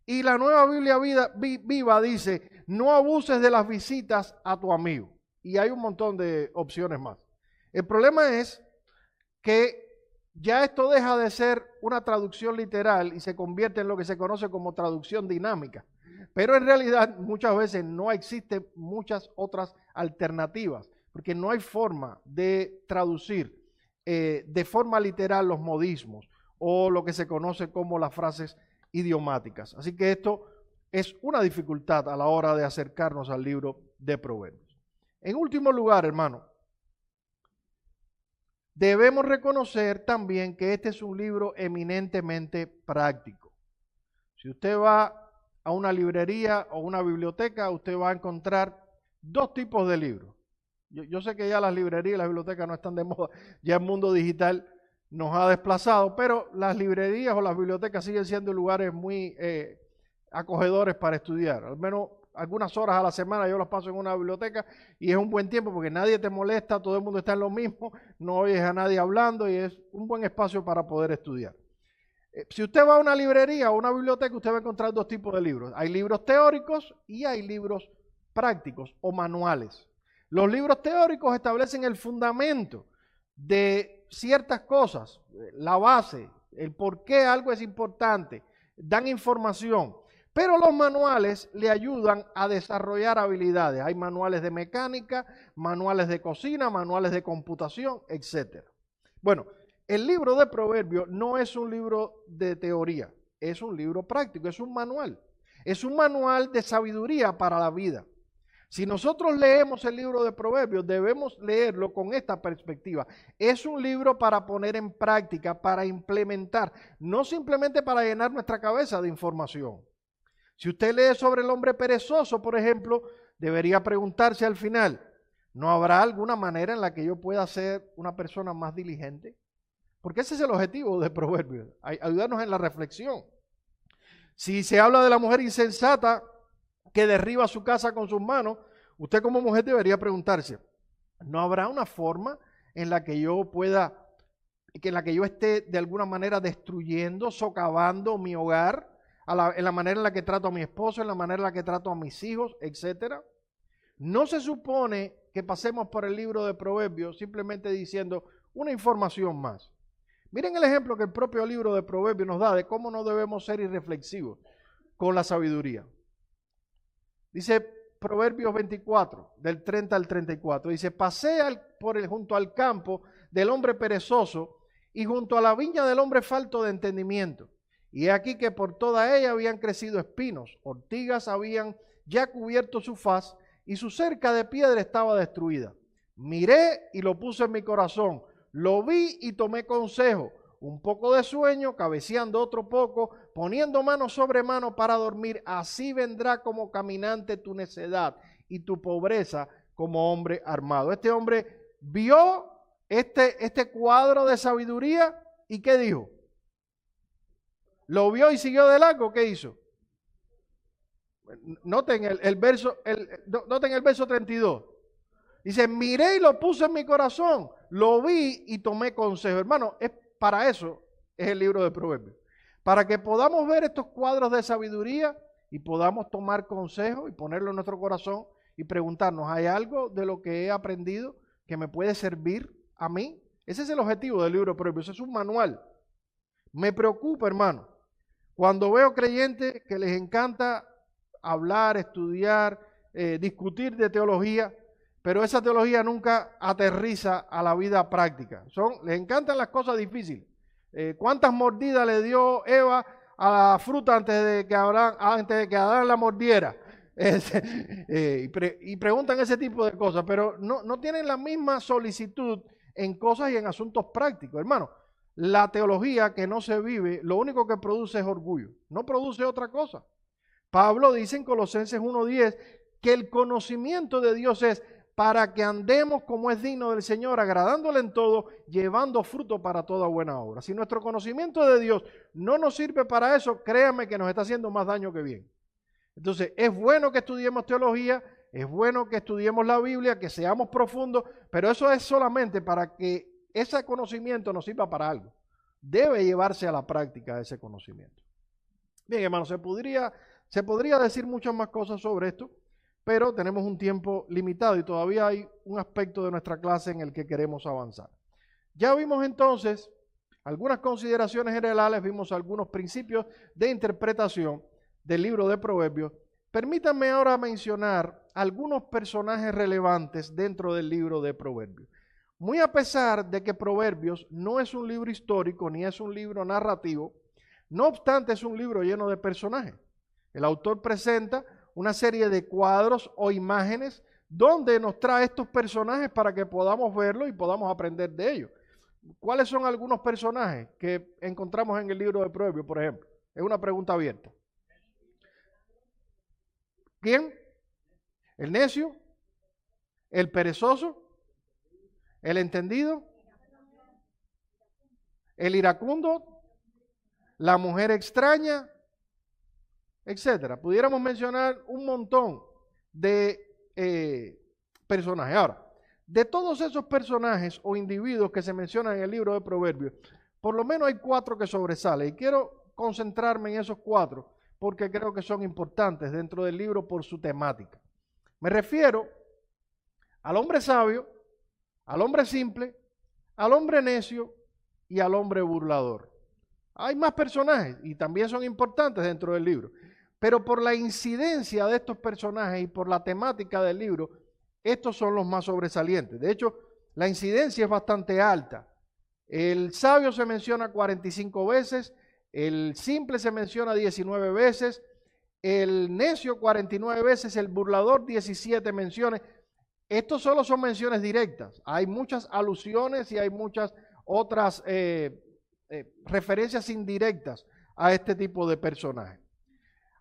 Y la Nueva Biblia Viva dice, no abuses de las visitas a tu amigo. Y hay un montón de opciones más. El problema es que ya esto deja de ser una traducción literal y se convierte en lo que se conoce como traducción dinámica. Pero en realidad muchas veces no existen muchas otras alternativas, porque no hay forma de traducir de forma literal los modismos o lo que se conoce como las frases idiomáticas. Así que esto es una dificultad a la hora de acercarnos al libro de Proverbios. En último lugar, hermano, debemos reconocer también que este es un libro eminentemente práctico. Si usted va a una librería o una biblioteca, usted va a encontrar 2 tipos de libros. Yo sé que ya las librerías y las bibliotecas no están de moda, ya el mundo digital nos ha desplazado, pero las librerías o las bibliotecas siguen siendo lugares muy acogedores para estudiar. Al menos algunas horas a la semana yo los paso en una biblioteca y es un buen tiempo porque nadie te molesta, todo el mundo está en lo mismo, no oyes a nadie hablando y es un buen espacio para poder estudiar. Si usted va a una librería o una biblioteca, usted va a encontrar dos tipos de libros. Hay libros teóricos y hay libros prácticos o manuales. Los libros teóricos establecen el fundamento de ciertas cosas, la base, el por qué algo es importante, dan información. Pero los manuales le ayudan a desarrollar habilidades. Hay manuales de mecánica, manuales de cocina, manuales de computación, etc. Bueno, el libro de Proverbios no es un libro de teoría, es un libro práctico, es un manual. Es un manual de sabiduría para la vida. Si nosotros leemos el libro de Proverbios, debemos leerlo con esta perspectiva. Es un libro para poner en práctica, para implementar, no simplemente para llenar nuestra cabeza de información. Si usted lee sobre el hombre perezoso, por ejemplo, debería preguntarse al final, ¿no habrá alguna manera en la que yo pueda ser una persona más diligente? Porque ese es el objetivo de Proverbios, ayudarnos en la reflexión. Si se habla de la mujer insensata que derriba su casa con sus manos, usted como mujer debería preguntarse, ¿no habrá una forma en la que yo pueda, en la que yo esté de alguna manera destruyendo, socavando mi hogar, en la manera en la que trato a mi esposo, en la manera en la que trato a mis hijos, etcétera? No se supone que pasemos por el libro de Proverbios simplemente diciendo una información más. Miren el ejemplo que el propio libro de Proverbios nos da de cómo no debemos ser irreflexivos con la sabiduría. Dice Proverbios 24, del 30 al 34, dice, pasé junto al campo del hombre perezoso y junto a la viña del hombre falto de entendimiento. Y he aquí que por toda ella habían crecido espinos, ortigas habían ya cubierto su faz y su cerca de piedra estaba destruida. Miré y lo puse en mi corazón, lo vi y tomé consejo, un poco de sueño, cabeceando otro poco, poniendo mano sobre mano para dormir, así vendrá como caminante tu necedad y tu pobreza como hombre armado. Este hombre vio este cuadro de sabiduría y ¿qué dijo? Lo vio y siguió de largo. ¿Qué hizo? Noten el verso 32. Dice, miré y lo puse en mi corazón, lo vi y tomé consejo. Hermano, para eso es el libro de Proverbios. Para que podamos ver estos cuadros de sabiduría y podamos tomar consejo y ponerlo en nuestro corazón y preguntarnos, ¿hay algo de lo que he aprendido que me puede servir a mí? Ese es el objetivo del libro de Proverbios, es un manual. Me preocupa, hermano, cuando veo creyentes que les encanta hablar, estudiar, discutir de teología, pero esa teología nunca aterriza a la vida práctica. Les encantan las cosas difíciles. ¿Cuántas mordidas le dio Eva a la fruta antes de que Adán la mordiera? Y preguntan ese tipo de cosas, pero no tienen la misma solicitud en cosas y en asuntos prácticos. Hermano, la teología que no se vive, lo único que produce es orgullo, no produce otra cosa. Pablo dice en Colosenses 1:10 que el conocimiento de Dios es para que andemos como es digno del Señor, agradándole en todo, llevando fruto para toda buena obra. Si nuestro conocimiento de Dios no nos sirve para eso, créame que nos está haciendo más daño que bien. Entonces, es bueno que estudiemos teología, es bueno que estudiemos la Biblia, que seamos profundos, pero eso es solamente para que ese conocimiento nos sirva para algo. Debe llevarse a la práctica ese conocimiento. Bien, hermanos, se podría decir muchas más cosas sobre esto, pero tenemos un tiempo limitado y todavía hay un aspecto de nuestra clase en el que queremos avanzar. Ya vimos entonces algunas consideraciones generales, vimos algunos principios de interpretación del libro de Proverbios. Permítanme ahora mencionar algunos personajes relevantes dentro del libro de Proverbios. Muy a pesar de que Proverbios no es un libro histórico ni es un libro narrativo, no obstante es un libro lleno de personajes. El autor presenta una serie de cuadros o imágenes donde nos trae estos personajes para que podamos verlos y podamos aprender de ellos. ¿Cuáles son algunos personajes que encontramos en el libro de Proverbios, por ejemplo? Es una pregunta abierta. ¿Quién? ¿El necio? ¿El perezoso? ¿El entendido? ¿El iracundo? ¿La mujer extraña? etcétera. Pudiéramos mencionar un montón de personajes. Ahora, de todos esos personajes o individuos que se mencionan en el libro de Proverbios, por lo menos hay 4 que sobresalen. Y quiero concentrarme en esos 4 porque creo que son importantes dentro del libro por su temática. Me refiero al hombre sabio, al hombre simple, al hombre necio y al hombre burlador. Hay más personajes y también son importantes dentro del libro, pero por la incidencia de estos personajes y por la temática del libro, estos son los más sobresalientes. De hecho, la incidencia es bastante alta. El sabio se menciona 45 veces, el simple se menciona 19 veces, el necio 49 veces, el burlador 17 menciones. Estos solo son menciones directas. Hay muchas alusiones y hay muchas otras referencias indirectas a este tipo de personajes.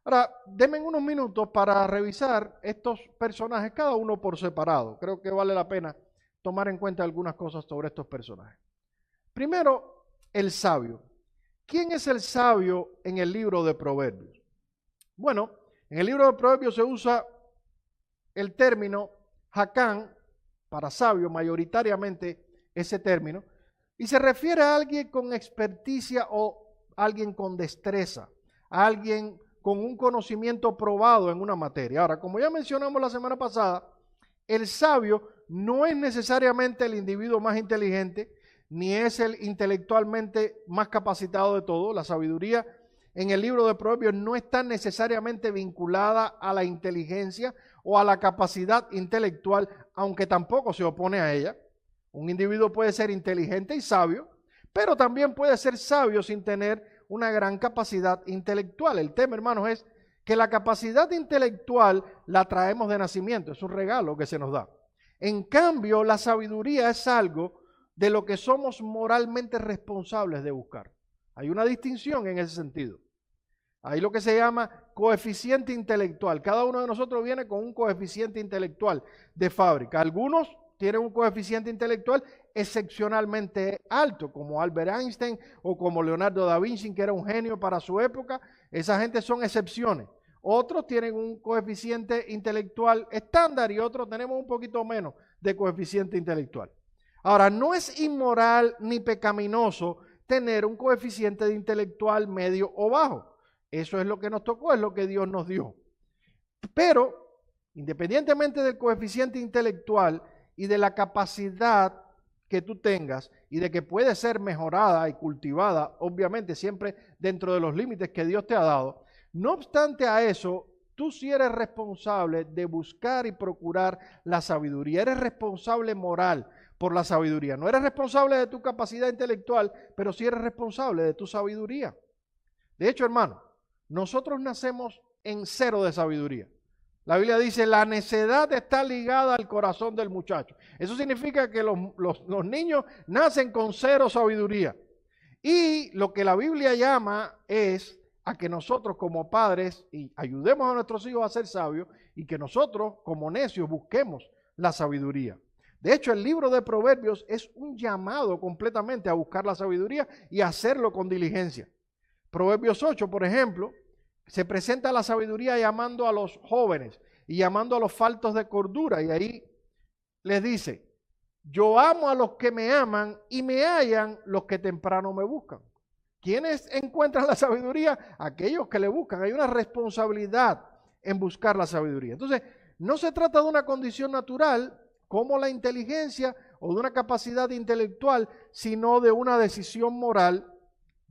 Ahora, denme unos minutos para revisar estos personajes, cada uno por separado. Creo que vale la pena tomar en cuenta algunas cosas sobre estos personajes. Primero, el sabio. ¿Quién es el sabio en el libro de Proverbios? Bueno, en el libro de Proverbios se usa el término Jacán, para sabio, mayoritariamente ese término, y se refiere a alguien con experticia o alguien con destreza, a alguien con un conocimiento probado en una materia. Ahora, como ya mencionamos la semana pasada, el sabio no es necesariamente el individuo más inteligente, ni es el intelectualmente más capacitado de todo. La sabiduría en el libro de Proverbios no está necesariamente vinculada a la inteligencia o a la capacidad intelectual, aunque tampoco se opone a ella. Un individuo puede ser inteligente y sabio, pero también puede ser sabio sin tener una gran capacidad intelectual. El tema, hermanos, es que la capacidad intelectual la traemos de nacimiento, es un regalo que se nos da. En cambio, la sabiduría es algo de lo que somos moralmente responsables de buscar. Hay una distinción en ese sentido. Hay lo que se llama coeficiente intelectual. Cada uno de nosotros viene con un coeficiente intelectual de fábrica. Algunos tienen un coeficiente intelectual excepcionalmente alto, como Albert Einstein o como Leonardo da Vinci, que era un genio para su época. Esa gente son excepciones. Otros tienen un coeficiente intelectual estándar y otros tenemos un poquito menos de coeficiente intelectual. Ahora, no es inmoral ni pecaminoso tener un coeficiente de intelectual medio o bajo. Eso es lo que nos tocó, es lo que Dios nos dio. Pero, independientemente del coeficiente intelectual y de la capacidad que tú tengas y de que puede ser mejorada y cultivada, obviamente siempre dentro de los límites que Dios te ha dado, no obstante a eso, tú sí eres responsable de buscar y procurar la sabiduría. Eres responsable moral por la sabiduría. No eres responsable de tu capacidad intelectual, pero sí eres responsable de tu sabiduría. De hecho, hermano, nosotros nacemos en cero de sabiduría. La Biblia dice, la necedad está ligada al corazón del muchacho. Eso significa que los niños nacen con cero sabiduría. Y lo que la Biblia llama es a que nosotros como padres y ayudemos a nuestros hijos a ser sabios y que nosotros como necios busquemos la sabiduría. De hecho, el libro de Proverbios es un llamado completamente a buscar la sabiduría y a hacerlo con diligencia. Proverbios 8, por ejemplo, se presenta la sabiduría llamando a los jóvenes y llamando a los faltos de cordura. Y ahí les dice, yo amo a los que me aman y me hallan los que temprano me buscan. ¿Quiénes encuentran la sabiduría? Aquellos que le buscan. Hay una responsabilidad en buscar la sabiduría. Entonces, no se trata de una condición natural como la inteligencia o de una capacidad intelectual, sino de una decisión moral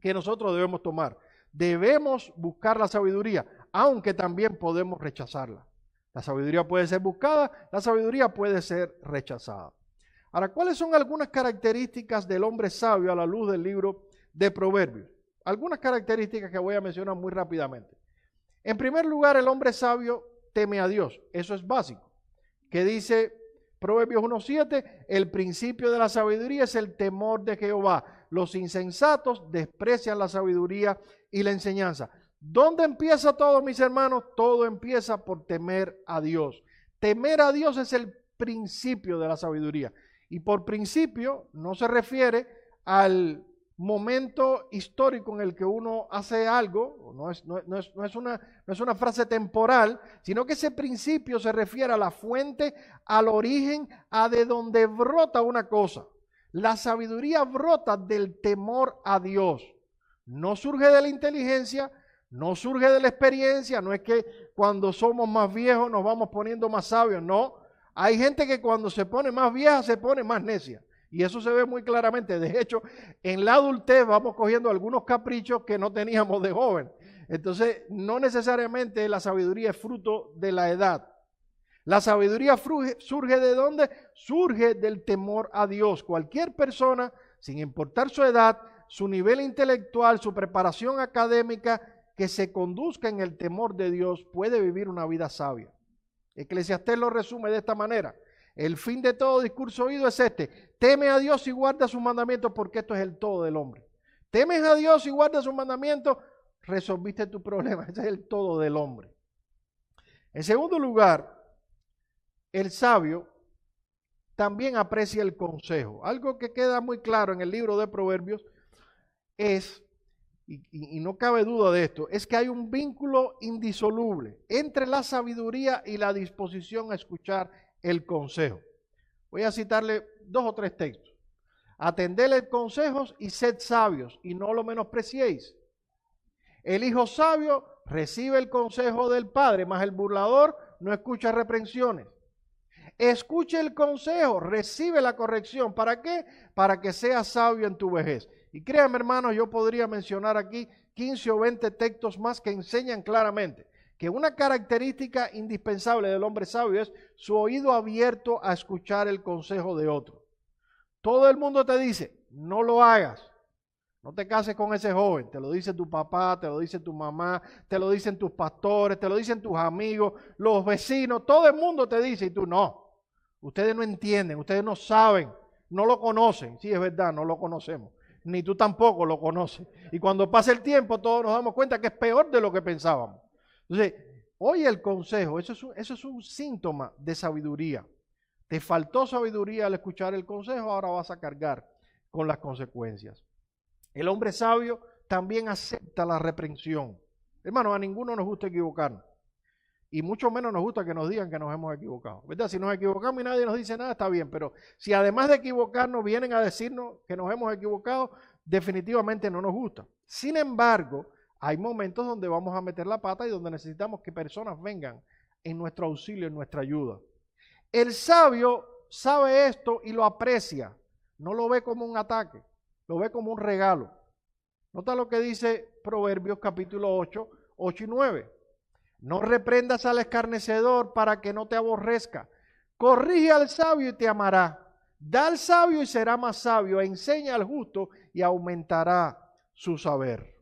que nosotros debemos tomar. Debemos buscar la sabiduría, aunque también podemos rechazarla. La sabiduría puede ser buscada, la sabiduría puede ser rechazada. Ahora, ¿cuáles son algunas características del hombre sabio a la luz del libro de Proverbios? Algunas características que voy a mencionar muy rápidamente. En primer lugar, el hombre sabio teme a Dios. Eso es básico. Que dice Proverbios 1:7, el principio de la sabiduría es el temor de Jehová. Los insensatos desprecian la sabiduría y la enseñanza. ¿Dónde empieza todo, mis hermanos? Todo empieza por temer a Dios. Temer a Dios es el principio de la sabiduría. Y por principio no se refiere al momento histórico en el que uno hace algo, no es una frase temporal, sino que ese principio se refiere a la fuente, al origen, a de donde brota una cosa. La sabiduría brota del temor a Dios. No surge de la inteligencia, no surge de la experiencia, no es que cuando somos más viejos nos vamos poniendo más sabios, no. Hay gente que cuando se pone más vieja se pone más necia. Y eso se ve muy claramente. De hecho, en la adultez vamos cogiendo algunos caprichos que no teníamos de joven. Entonces, no necesariamente la sabiduría es fruto de la edad. La sabiduría surge ¿de dónde? Surge del temor a Dios. Cualquier persona, sin importar su edad, su nivel intelectual, su preparación académica, que se conduzca en el temor de Dios, puede vivir una vida sabia. Eclesiastés lo resume de esta manera. El fin de todo discurso oído es este: teme a Dios y guarda sus mandamientos, porque esto es el todo del hombre. Temes a Dios y guarda sus mandamientos, resolviste tu problema. Ese es el todo del hombre. En segundo lugar, el sabio también aprecia el consejo. Algo que queda muy claro en el libro de Proverbios es, y no cabe duda de esto, es que hay un vínculo indisoluble entre la sabiduría y la disposición a escuchar el consejo. Voy a citarle 2 o 3 textos. Atendedle consejos y sed sabios, y no lo menospreciéis. El hijo sabio recibe el consejo del padre, mas el burlador no escucha reprensiones. Escuche el consejo, recibe la corrección. ¿Para qué? Para que seas sabio en tu vejez. Y créanme, hermanos, yo podría mencionar aquí 15 o 20 textos más que enseñan claramente que una característica indispensable del hombre sabio es su oído abierto a escuchar el consejo de otro. Todo el mundo te dice, no lo hagas, no te cases con ese joven. Te lo dice tu papá, te lo dice tu mamá, te lo dicen tus pastores, te lo dicen tus amigos, los vecinos, todo el mundo te dice y tú no. Ustedes no entienden, ustedes no saben, no lo conocen. Sí, es verdad, no lo conocemos. Ni tú tampoco lo conoces. Y cuando pasa el tiempo todos nos damos cuenta que es peor de lo que pensábamos. Entonces, oye el consejo, eso es un síntoma de sabiduría. Te faltó sabiduría al escuchar el consejo, ahora vas a cargar con las consecuencias. El hombre sabio también acepta la reprensión. Hermano, a ninguno nos gusta equivocarnos. Y mucho menos nos gusta que nos digan que nos hemos equivocado, ¿verdad? Si nos equivocamos y nadie nos dice nada, está bien. Pero si además de equivocarnos vienen a decirnos que nos hemos equivocado, definitivamente no nos gusta. Sin embargo, hay momentos donde vamos a meter la pata y donde necesitamos que personas vengan en nuestro auxilio, en nuestra ayuda. El sabio sabe esto y lo aprecia. No lo ve como un ataque, lo ve como un regalo. Nota lo que dice Proverbios capítulo 8, 8 y 9. No reprendas al escarnecedor para que no te aborrezca. Corrige al sabio y te amará. Da al sabio y será más sabio. Enseña al justo y aumentará su saber.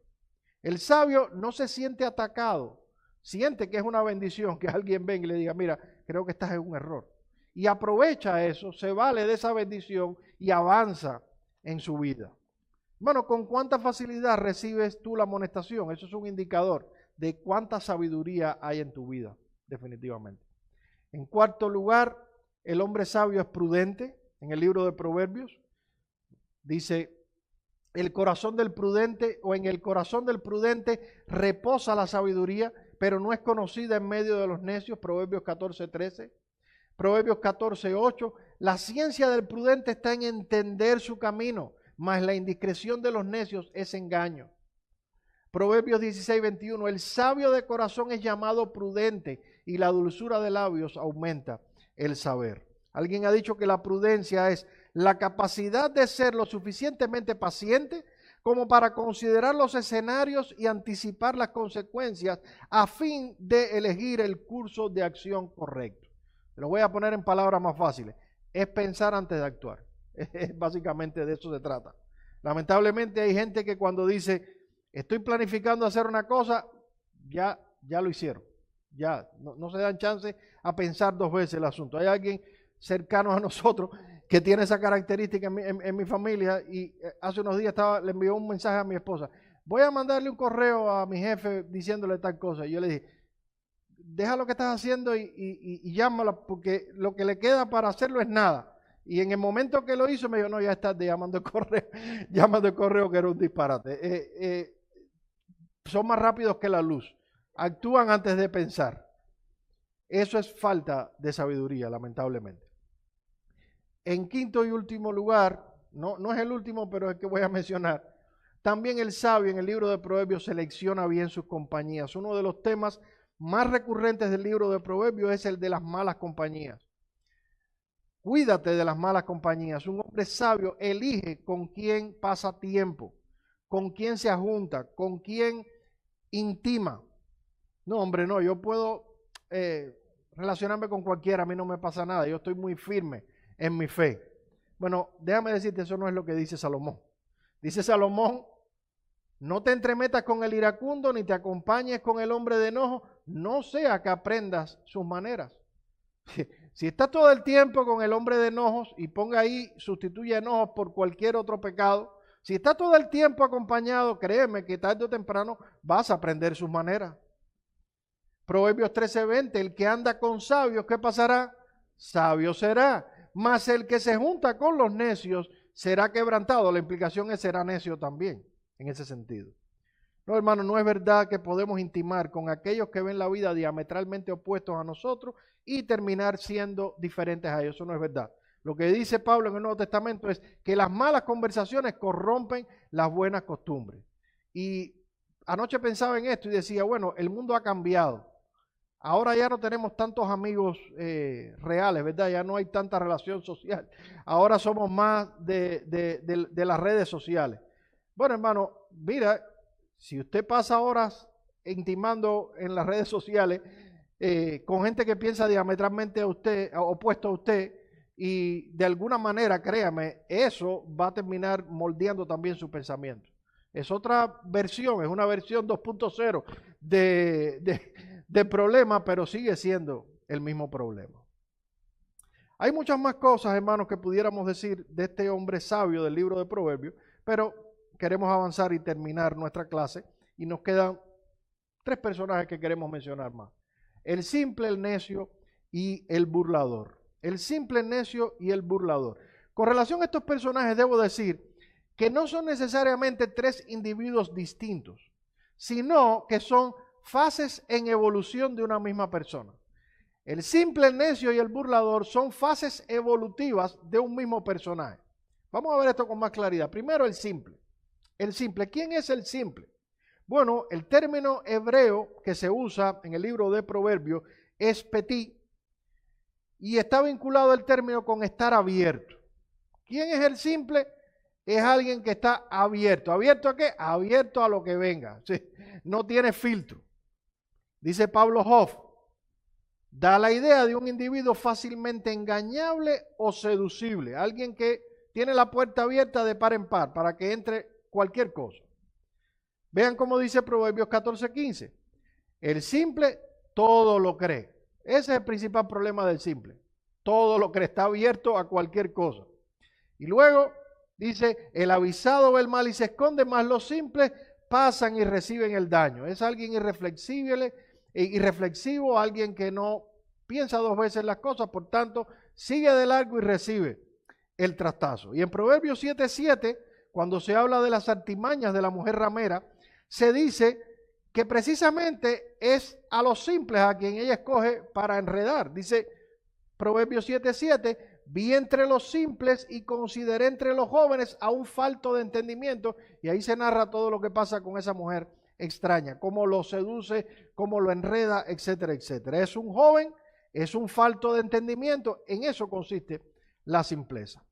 El sabio no se siente atacado. Siente que es una bendición que alguien venga y le diga, mira, creo que estás en un error. Y aprovecha eso, se vale de esa bendición y avanza en su vida. Bueno, ¿con cuánta facilidad recibes tú la amonestación? Eso es un indicador de cuánta sabiduría hay en tu vida, definitivamente. En cuarto lugar, el hombre sabio es prudente. En el libro de Proverbios dice, el corazón del prudente, o en el corazón del prudente reposa la sabiduría, pero no es conocida en medio de los necios. Proverbios 14:13. Proverbios 14:8. La ciencia del prudente está en entender su camino, mas la indiscreción de los necios es engaño. Proverbios 16:21, el sabio de corazón es llamado prudente y la dulzura de labios aumenta el saber. Alguien ha dicho que la prudencia es la capacidad de ser lo suficientemente paciente como para considerar los escenarios y anticipar las consecuencias a fin de elegir el curso de acción correcto. Lo voy a poner en palabras más fáciles. Es pensar antes de actuar. Básicamente de eso se trata. Lamentablemente hay gente que cuando dice, estoy planificando hacer una cosa, ya lo hicieron. Ya no se dan chance a pensar 2 veces el asunto. Hay alguien cercano a nosotros que tiene esa característica en mi familia y hace unos días le envió un mensaje a mi esposa. Voy a mandarle un correo a mi jefe diciéndole tal cosa. Y yo le dije, deja lo que estás haciendo y llámala porque lo que le queda para hacerlo es nada. Y en el momento que lo hizo, me dijo, no, ya estás llamando el correo, llamando el correo que era un disparate. Son más rápidos que la luz. Actúan antes de pensar. Eso es falta de sabiduría, lamentablemente. En quinto y último lugar, no es el último, pero es el que voy a mencionar. También el sabio en el libro de Proverbios selecciona bien sus compañías. Uno de los temas más recurrentes del libro de Proverbios es el de las malas compañías. Cuídate de las malas compañías. Un hombre sabio elige con quién pasa tiempo, con quién se ajunta, con quién intima. No, hombre, no, yo puedo relacionarme con cualquiera, a mí no me pasa nada, yo estoy muy firme en mi fe. Bueno, déjame decirte, eso no es lo que dice Salomón. Dice Salomón, no te entremetas con el iracundo, ni te acompañes con el hombre de enojo, no sea que aprendas sus maneras. Si estás todo el tiempo con el hombre de enojos, y ponga ahí, sustituye enojos por cualquier otro pecado, si estás todo el tiempo acompañado, créeme que tarde o temprano vas a aprender sus maneras. Proverbios 13:20, el que anda con sabios, ¿qué pasará? Sabio será, mas el que se junta con los necios será quebrantado. La implicación es será necio también, en ese sentido. No, hermano, no es verdad que podemos intimar con aquellos que ven la vida diametralmente opuestos a nosotros y terminar siendo diferentes a ellos. Eso no es verdad. Lo que dice Pablo en el Nuevo Testamento es que las malas conversaciones corrompen las buenas costumbres. Y anoche pensaba en esto y decía, bueno, el mundo ha cambiado. Ahora ya no tenemos tantos amigos reales, ¿verdad? Ya no hay tanta relación social. Ahora somos más de las redes sociales. Bueno, hermano, mira, si usted pasa horas intimando en las redes sociales con gente que piensa diametralmente opuesto a usted, y de alguna manera, créame, eso va a terminar moldeando también su pensamiento. Es otra versión, es una versión 2.0 de problema, pero sigue siendo el mismo problema. Hay muchas más cosas, hermanos, que pudiéramos decir de este hombre sabio del libro de Proverbios, pero queremos avanzar y terminar nuestra clase y nos quedan 3 personajes que queremos mencionar más. El simple, el necio y el burlador. El simple, el necio y el burlador. Con relación a estos personajes debo decir que no son necesariamente 3 individuos distintos, sino que son fases en evolución de una misma persona. El simple, el necio y el burlador son fases evolutivas de un mismo personaje. Vamos a ver esto con más claridad. Primero el simple. El simple. ¿Quién es el simple? Bueno, el término hebreo que se usa en el libro de Proverbios es petit y está vinculado al término con estar abierto. ¿Quién es el simple? Es alguien que está abierto. ¿Abierto a qué? Abierto a lo que venga. Sí, no tiene filtro. Dice Pablo Hoff, da la idea de un individuo fácilmente engañable o seducible. Alguien que tiene la puerta abierta de par en par para que entre cualquier cosa. Vean cómo dice Proverbios 14:15. El simple todo lo cree. Ese es el principal problema del simple. Todo lo cree, está abierto a cualquier cosa. Y luego dice, el avisado ve el mal y se esconde, mas los simples pasan y reciben el daño. Es alguien irreflexivo, alguien que no piensa 2 veces las cosas, por tanto, sigue de largo y recibe el trastazo. Y en Proverbios 7:7, cuando se habla de las artimañas de la mujer ramera, se dice que precisamente es a los simples a quien ella escoge para enredar. Dice Proverbios 7:7, vi entre los simples y consideré entre los jóvenes a un falto de entendimiento. Y ahí se narra todo lo que pasa con esa mujer extraña, cómo lo seduce, cómo lo enreda, etcétera, etcétera. Es un joven, es un falto de entendimiento. En eso consiste la simpleza.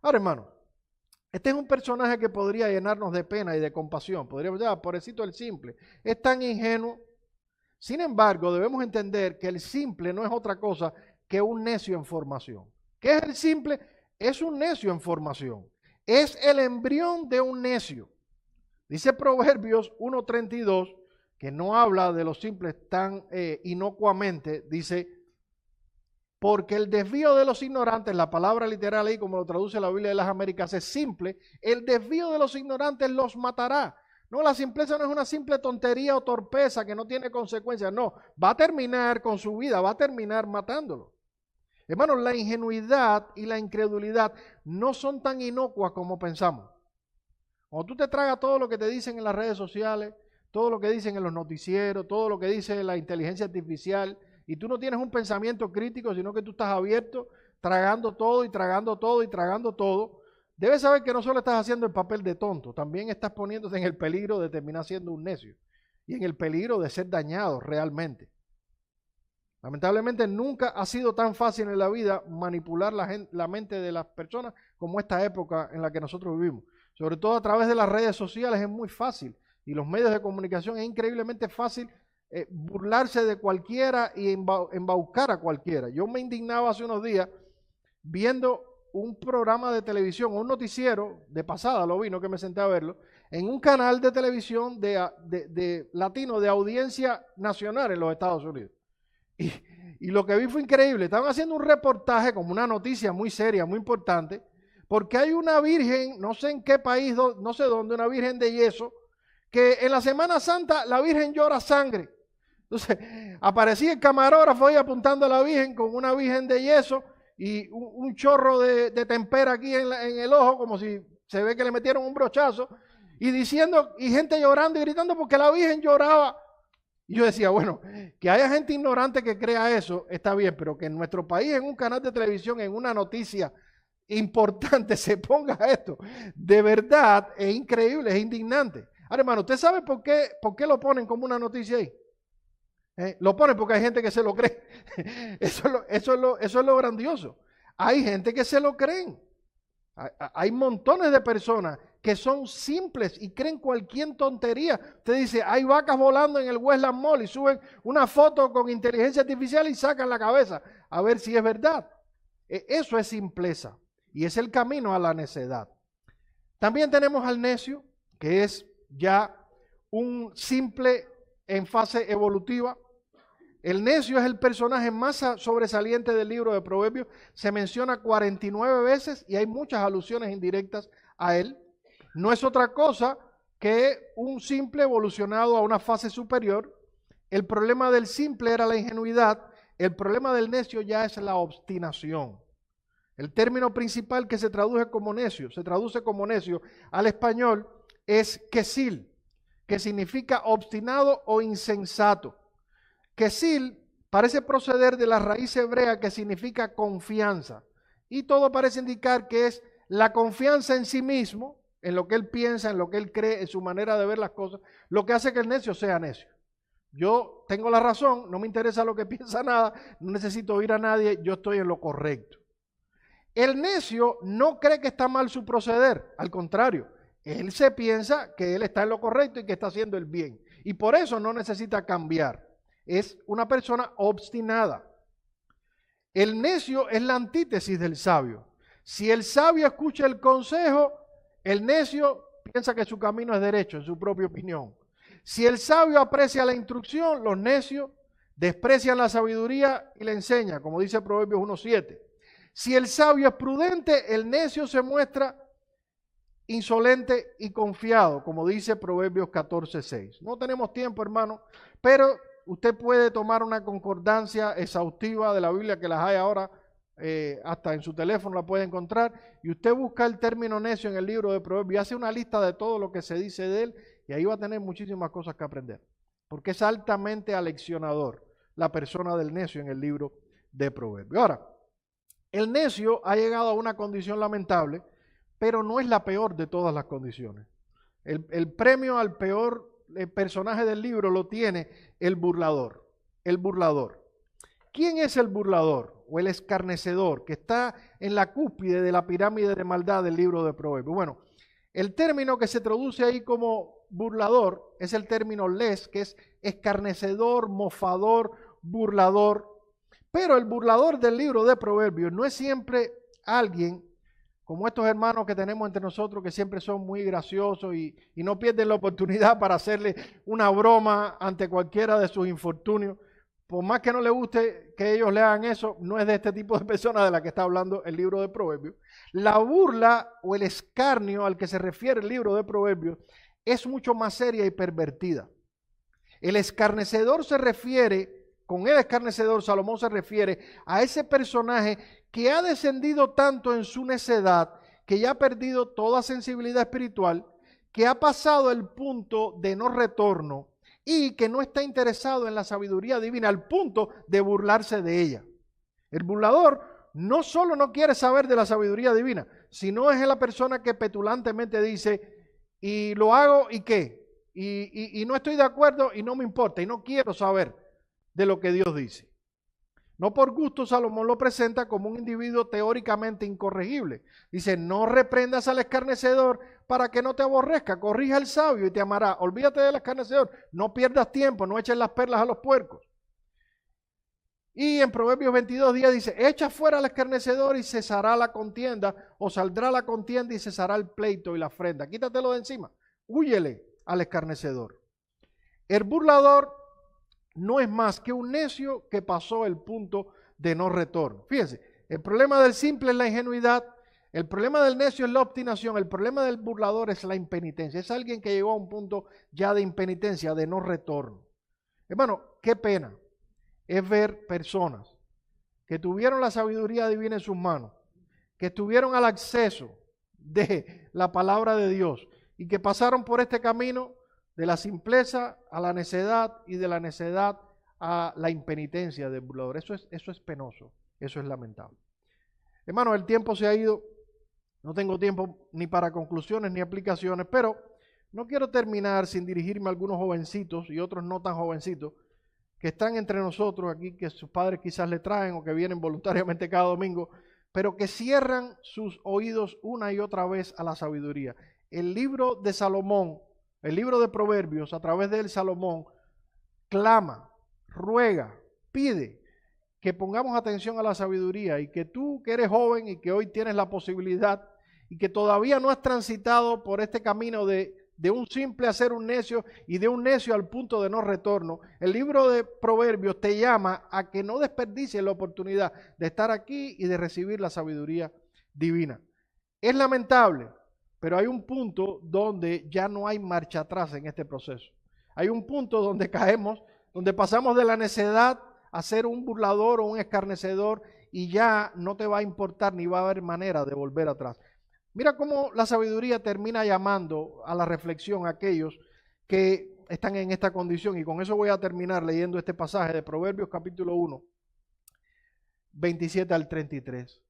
Ahora, hermano, este es un personaje que podría llenarnos de pena y de compasión. Podríamos decir, pobrecito el simple, es tan ingenuo. Sin embargo, debemos entender que el simple no es otra cosa que un necio en formación. ¿Qué es el simple? Es un necio en formación. Es el embrión de un necio. Dice Proverbios 1:32, que no habla de los simples tan inocuamente, dice, porque el desvío de los ignorantes, la palabra literal ahí como lo traduce la Biblia de las Américas, es simple, el desvío de los ignorantes los matará. No, la simpleza no es una simple tontería o torpeza que no tiene consecuencias, no, va a terminar con su vida, va a terminar matándolo. Hermanos, la ingenuidad y la incredulidad no son tan inocuas como pensamos. Cuando tú te tragas todo lo que te dicen en las redes sociales, todo lo que dicen en los noticieros, todo lo que dice la inteligencia artificial, y tú no tienes un pensamiento crítico, sino que tú estás abierto, tragando todo y tragando todo y tragando todo, debes saber que no solo estás haciendo el papel de tonto, también estás poniéndote en el peligro de terminar siendo un necio y en el peligro de ser dañado realmente. Lamentablemente nunca ha sido tan fácil en la vida manipular la mente de las personas como esta época en la que nosotros vivimos. Sobre todo a través de las redes sociales es muy fácil, y los medios de comunicación es increíblemente fácil burlarse de cualquiera y embaucar a cualquiera. Yo me indignaba hace unos días viendo un programa de televisión, un noticiero, de pasada lo vi, no que me senté a verlo, en un canal de televisión de latino de audiencia nacional en los Estados Unidos. Y lo que vi fue increíble. Estaban haciendo un reportaje como una noticia muy seria, muy importante, porque hay una virgen, no sé en qué país, no sé dónde, una virgen de yeso, que en la Semana Santa la virgen llora sangre. Entonces, aparecía el camarógrafo ahí apuntando a la virgen con una virgen de yeso y un chorro de tempera aquí en el ojo, como si se ve que le metieron un brochazo, y diciendo, y gente llorando y gritando porque la virgen lloraba. Y yo decía, bueno, que haya gente ignorante que crea eso, está bien, pero que en nuestro país, en un canal de televisión, en una noticia importante, se ponga esto, de verdad, es increíble, es indignante. Ahora, hermano, ¿usted sabe por qué lo ponen como una noticia ahí? Lo ponen porque hay gente que se lo cree. Eso es lo grandioso. Hay gente que se lo creen. Hay montones de personas que son simples y creen cualquier tontería. Usted dice, hay vacas volando en el Westland Mall y suben una foto con inteligencia artificial y sacan la cabeza a ver si es verdad. Eso es simpleza y es el camino a la necedad. También tenemos al necio, que es ya un simple en fase evolutiva. El necio es el personaje más sobresaliente del libro de Proverbios. Se menciona 49 veces y hay muchas alusiones indirectas a él. No es otra cosa que un simple evolucionado a una fase superior. El problema del simple era la ingenuidad. El problema del necio ya es la obstinación. El término principal que se traduce como necio al español es quesil, que significa obstinado o insensato. Quesil parece proceder de la raíz hebrea que significa confianza. Y todo parece indicar que es la confianza en sí mismo, en lo que él piensa, en lo que él cree, en su manera de ver las cosas, lo que hace que el necio sea necio. Yo tengo la razón, no me interesa lo que piensa nada, no necesito oír a nadie, yo estoy en lo correcto. El necio no cree que está mal su proceder, al contrario, él se piensa que él está en lo correcto y que está haciendo el bien. Y por eso no necesita cambiar. Es una persona obstinada. El necio es la antítesis del sabio. Si el sabio escucha el consejo, el necio piensa que su camino es derecho, en su propia opinión. Si el sabio aprecia la instrucción, los necios desprecian la sabiduría y la enseñan, como dice Proverbios 1:7. Si el sabio es prudente, el necio se muestra insolente y confiado, como dice Proverbios 14:6. No tenemos tiempo, hermano, pero usted puede tomar una concordancia exhaustiva de la Biblia, que las hay ahora, hasta en su teléfono la puede encontrar, y usted busca el término necio en el libro de Proverbios y hace una lista de todo lo que se dice de él, y ahí va a tener muchísimas cosas que aprender, porque es altamente aleccionador la persona del necio en el libro de Proverbios. Ahora, el necio ha llegado a una condición lamentable, pero no es la peor de todas las condiciones. El premio al peor personaje del libro lo tiene el burlador. El burlador. ¿Quién es el burlador o el escarnecedor que está en la cúspide de la pirámide de maldad del libro de Proverbios? Bueno, el término que se traduce ahí como burlador es el término les, que es escarnecedor, mofador, burlador. Pero el burlador del libro de Proverbios no es siempre alguien como estos hermanos que tenemos entre nosotros, que siempre son muy graciosos y no pierden la oportunidad para hacerle una broma ante cualquiera de sus infortunios. Por más que no le guste que ellos le hagan eso, no es de este tipo de personas de la que está hablando el libro de Proverbios. La burla o el escarnio al que se refiere el libro de Proverbios es mucho más seria y pervertida. El escarnecedor se refiere con el escarnecedor, Salomón se refiere a ese personaje que ha descendido tanto en su necedad, que ya ha perdido toda sensibilidad espiritual, que ha pasado el punto de no retorno y que no está interesado en la sabiduría divina al punto de burlarse de ella. El burlador no solo no quiere saber de la sabiduría divina, sino es la persona que petulantemente dice, y lo hago y qué, y no estoy de acuerdo y no me importa y no quiero saber de lo que Dios dice. No por gusto Salomón lo presenta como un individuo teóricamente incorregible. Dice, no reprendas al escarnecedor para que no te aborrezca, corrija al sabio y te amará. Olvídate del escarnecedor, no pierdas tiempo, no eches las perlas a los puercos. Y en Proverbios 22:10 dice, echa fuera al escarnecedor y cesará la contienda, o saldrá la contienda y cesará el pleito y la afrenta. Quítatelo de encima, húyele al escarnecedor. El burlador no es más que un necio que pasó el punto de no retorno. Fíjense, el problema del simple es la ingenuidad, el problema del necio es la obstinación, el problema del burlador es la impenitencia. Es alguien que llegó a un punto ya de impenitencia, de no retorno. Hermano, qué pena es ver personas que tuvieron la sabiduría divina en sus manos, que estuvieron al acceso de la palabra de Dios y que pasaron por este camino de la simpleza a la necedad y de la necedad a la impenitencia del burlador. Eso es penoso, eso es lamentable. Hermano, el tiempo se ha ido, no tengo tiempo ni para conclusiones ni aplicaciones, pero no quiero terminar sin dirigirme a algunos jovencitos y otros no tan jovencitos que están entre nosotros aquí, que sus padres quizás le traen o que vienen voluntariamente cada domingo, pero que cierran sus oídos una y otra vez a la sabiduría. El libro de Salomón, el libro de Proverbios, a través de él Salomón clama, ruega, pide que pongamos atención a la sabiduría y que tú que eres joven y que hoy tienes la posibilidad y que todavía no has transitado por este camino de un simple a ser un necio y de un necio al punto de no retorno, el libro de Proverbios te llama a que no desperdicies la oportunidad de estar aquí y de recibir la sabiduría divina. Es lamentable, pero hay un punto donde ya no hay marcha atrás en este proceso. Hay un punto donde caemos, donde pasamos de la necedad a ser un burlador o un escarnecedor y ya no te va a importar ni va a haber manera de volver atrás. Mira cómo la sabiduría termina llamando a la reflexión a aquellos que están en esta condición. Y con eso voy a terminar leyendo este pasaje de Proverbios capítulo 1, 27 al 33.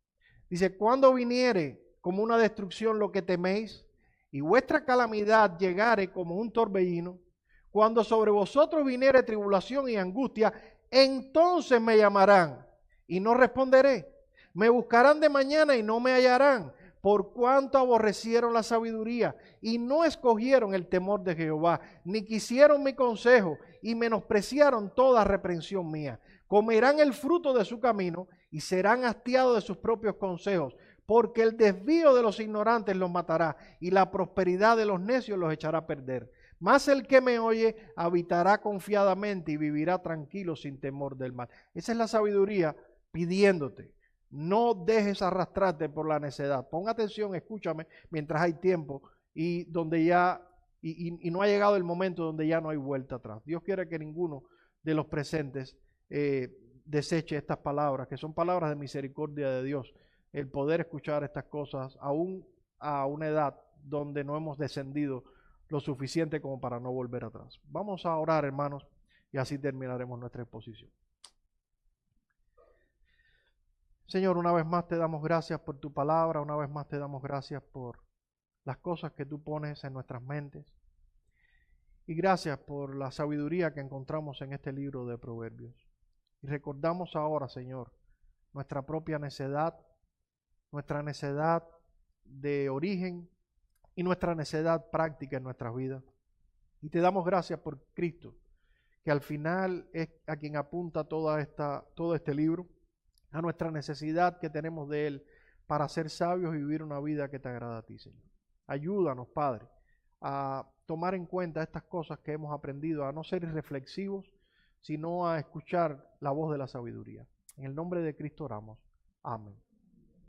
Dice, cuando viniere como una destrucción lo que teméis, y vuestra calamidad llegare como un torbellino, cuando sobre vosotros viniere tribulación y angustia, entonces me llamarán y no responderé. Me buscarán de mañana y no me hallarán, por cuanto aborrecieron la sabiduría y no escogieron el temor de Jehová, ni quisieron mi consejo y menospreciaron toda reprensión mía. Comerán el fruto de su camino y serán hastiados de sus propios consejos, porque el desvío de los ignorantes los matará y la prosperidad de los necios los echará a perder. Mas el que me oye habitará confiadamente y vivirá tranquilo sin temor del mal. Esa es la sabiduría pidiéndote. No dejes arrastrarte por la necedad. Pon atención, escúchame mientras hay tiempo y donde ya y no ha llegado el momento donde ya no hay vuelta atrás. Dios quiere que ninguno de los presentes deseche estas palabras, que son palabras de misericordia de Dios. El poder escuchar estas cosas aún a una edad donde no hemos descendido lo suficiente como para no volver atrás. Vamos a orar, hermanos, y así terminaremos nuestra exposición. Señor, una vez más te damos gracias por tu palabra, una vez más te damos gracias por las cosas que tú pones en nuestras mentes. Y gracias por la sabiduría que encontramos en este libro de Proverbios. Y recordamos ahora, Señor, nuestra propia necedad, nuestra necedad de origen y nuestra necedad práctica en nuestras vidas. Y te damos gracias por Cristo, que al final es a quien apunta todo este libro, a nuestra necesidad que tenemos de Él para ser sabios y vivir una vida que te agrada a ti, Señor. Ayúdanos, Padre, a tomar en cuenta estas cosas que hemos aprendido, a no ser irreflexivos, sino a escuchar la voz de la sabiduría. En el nombre de Cristo oramos. Amén.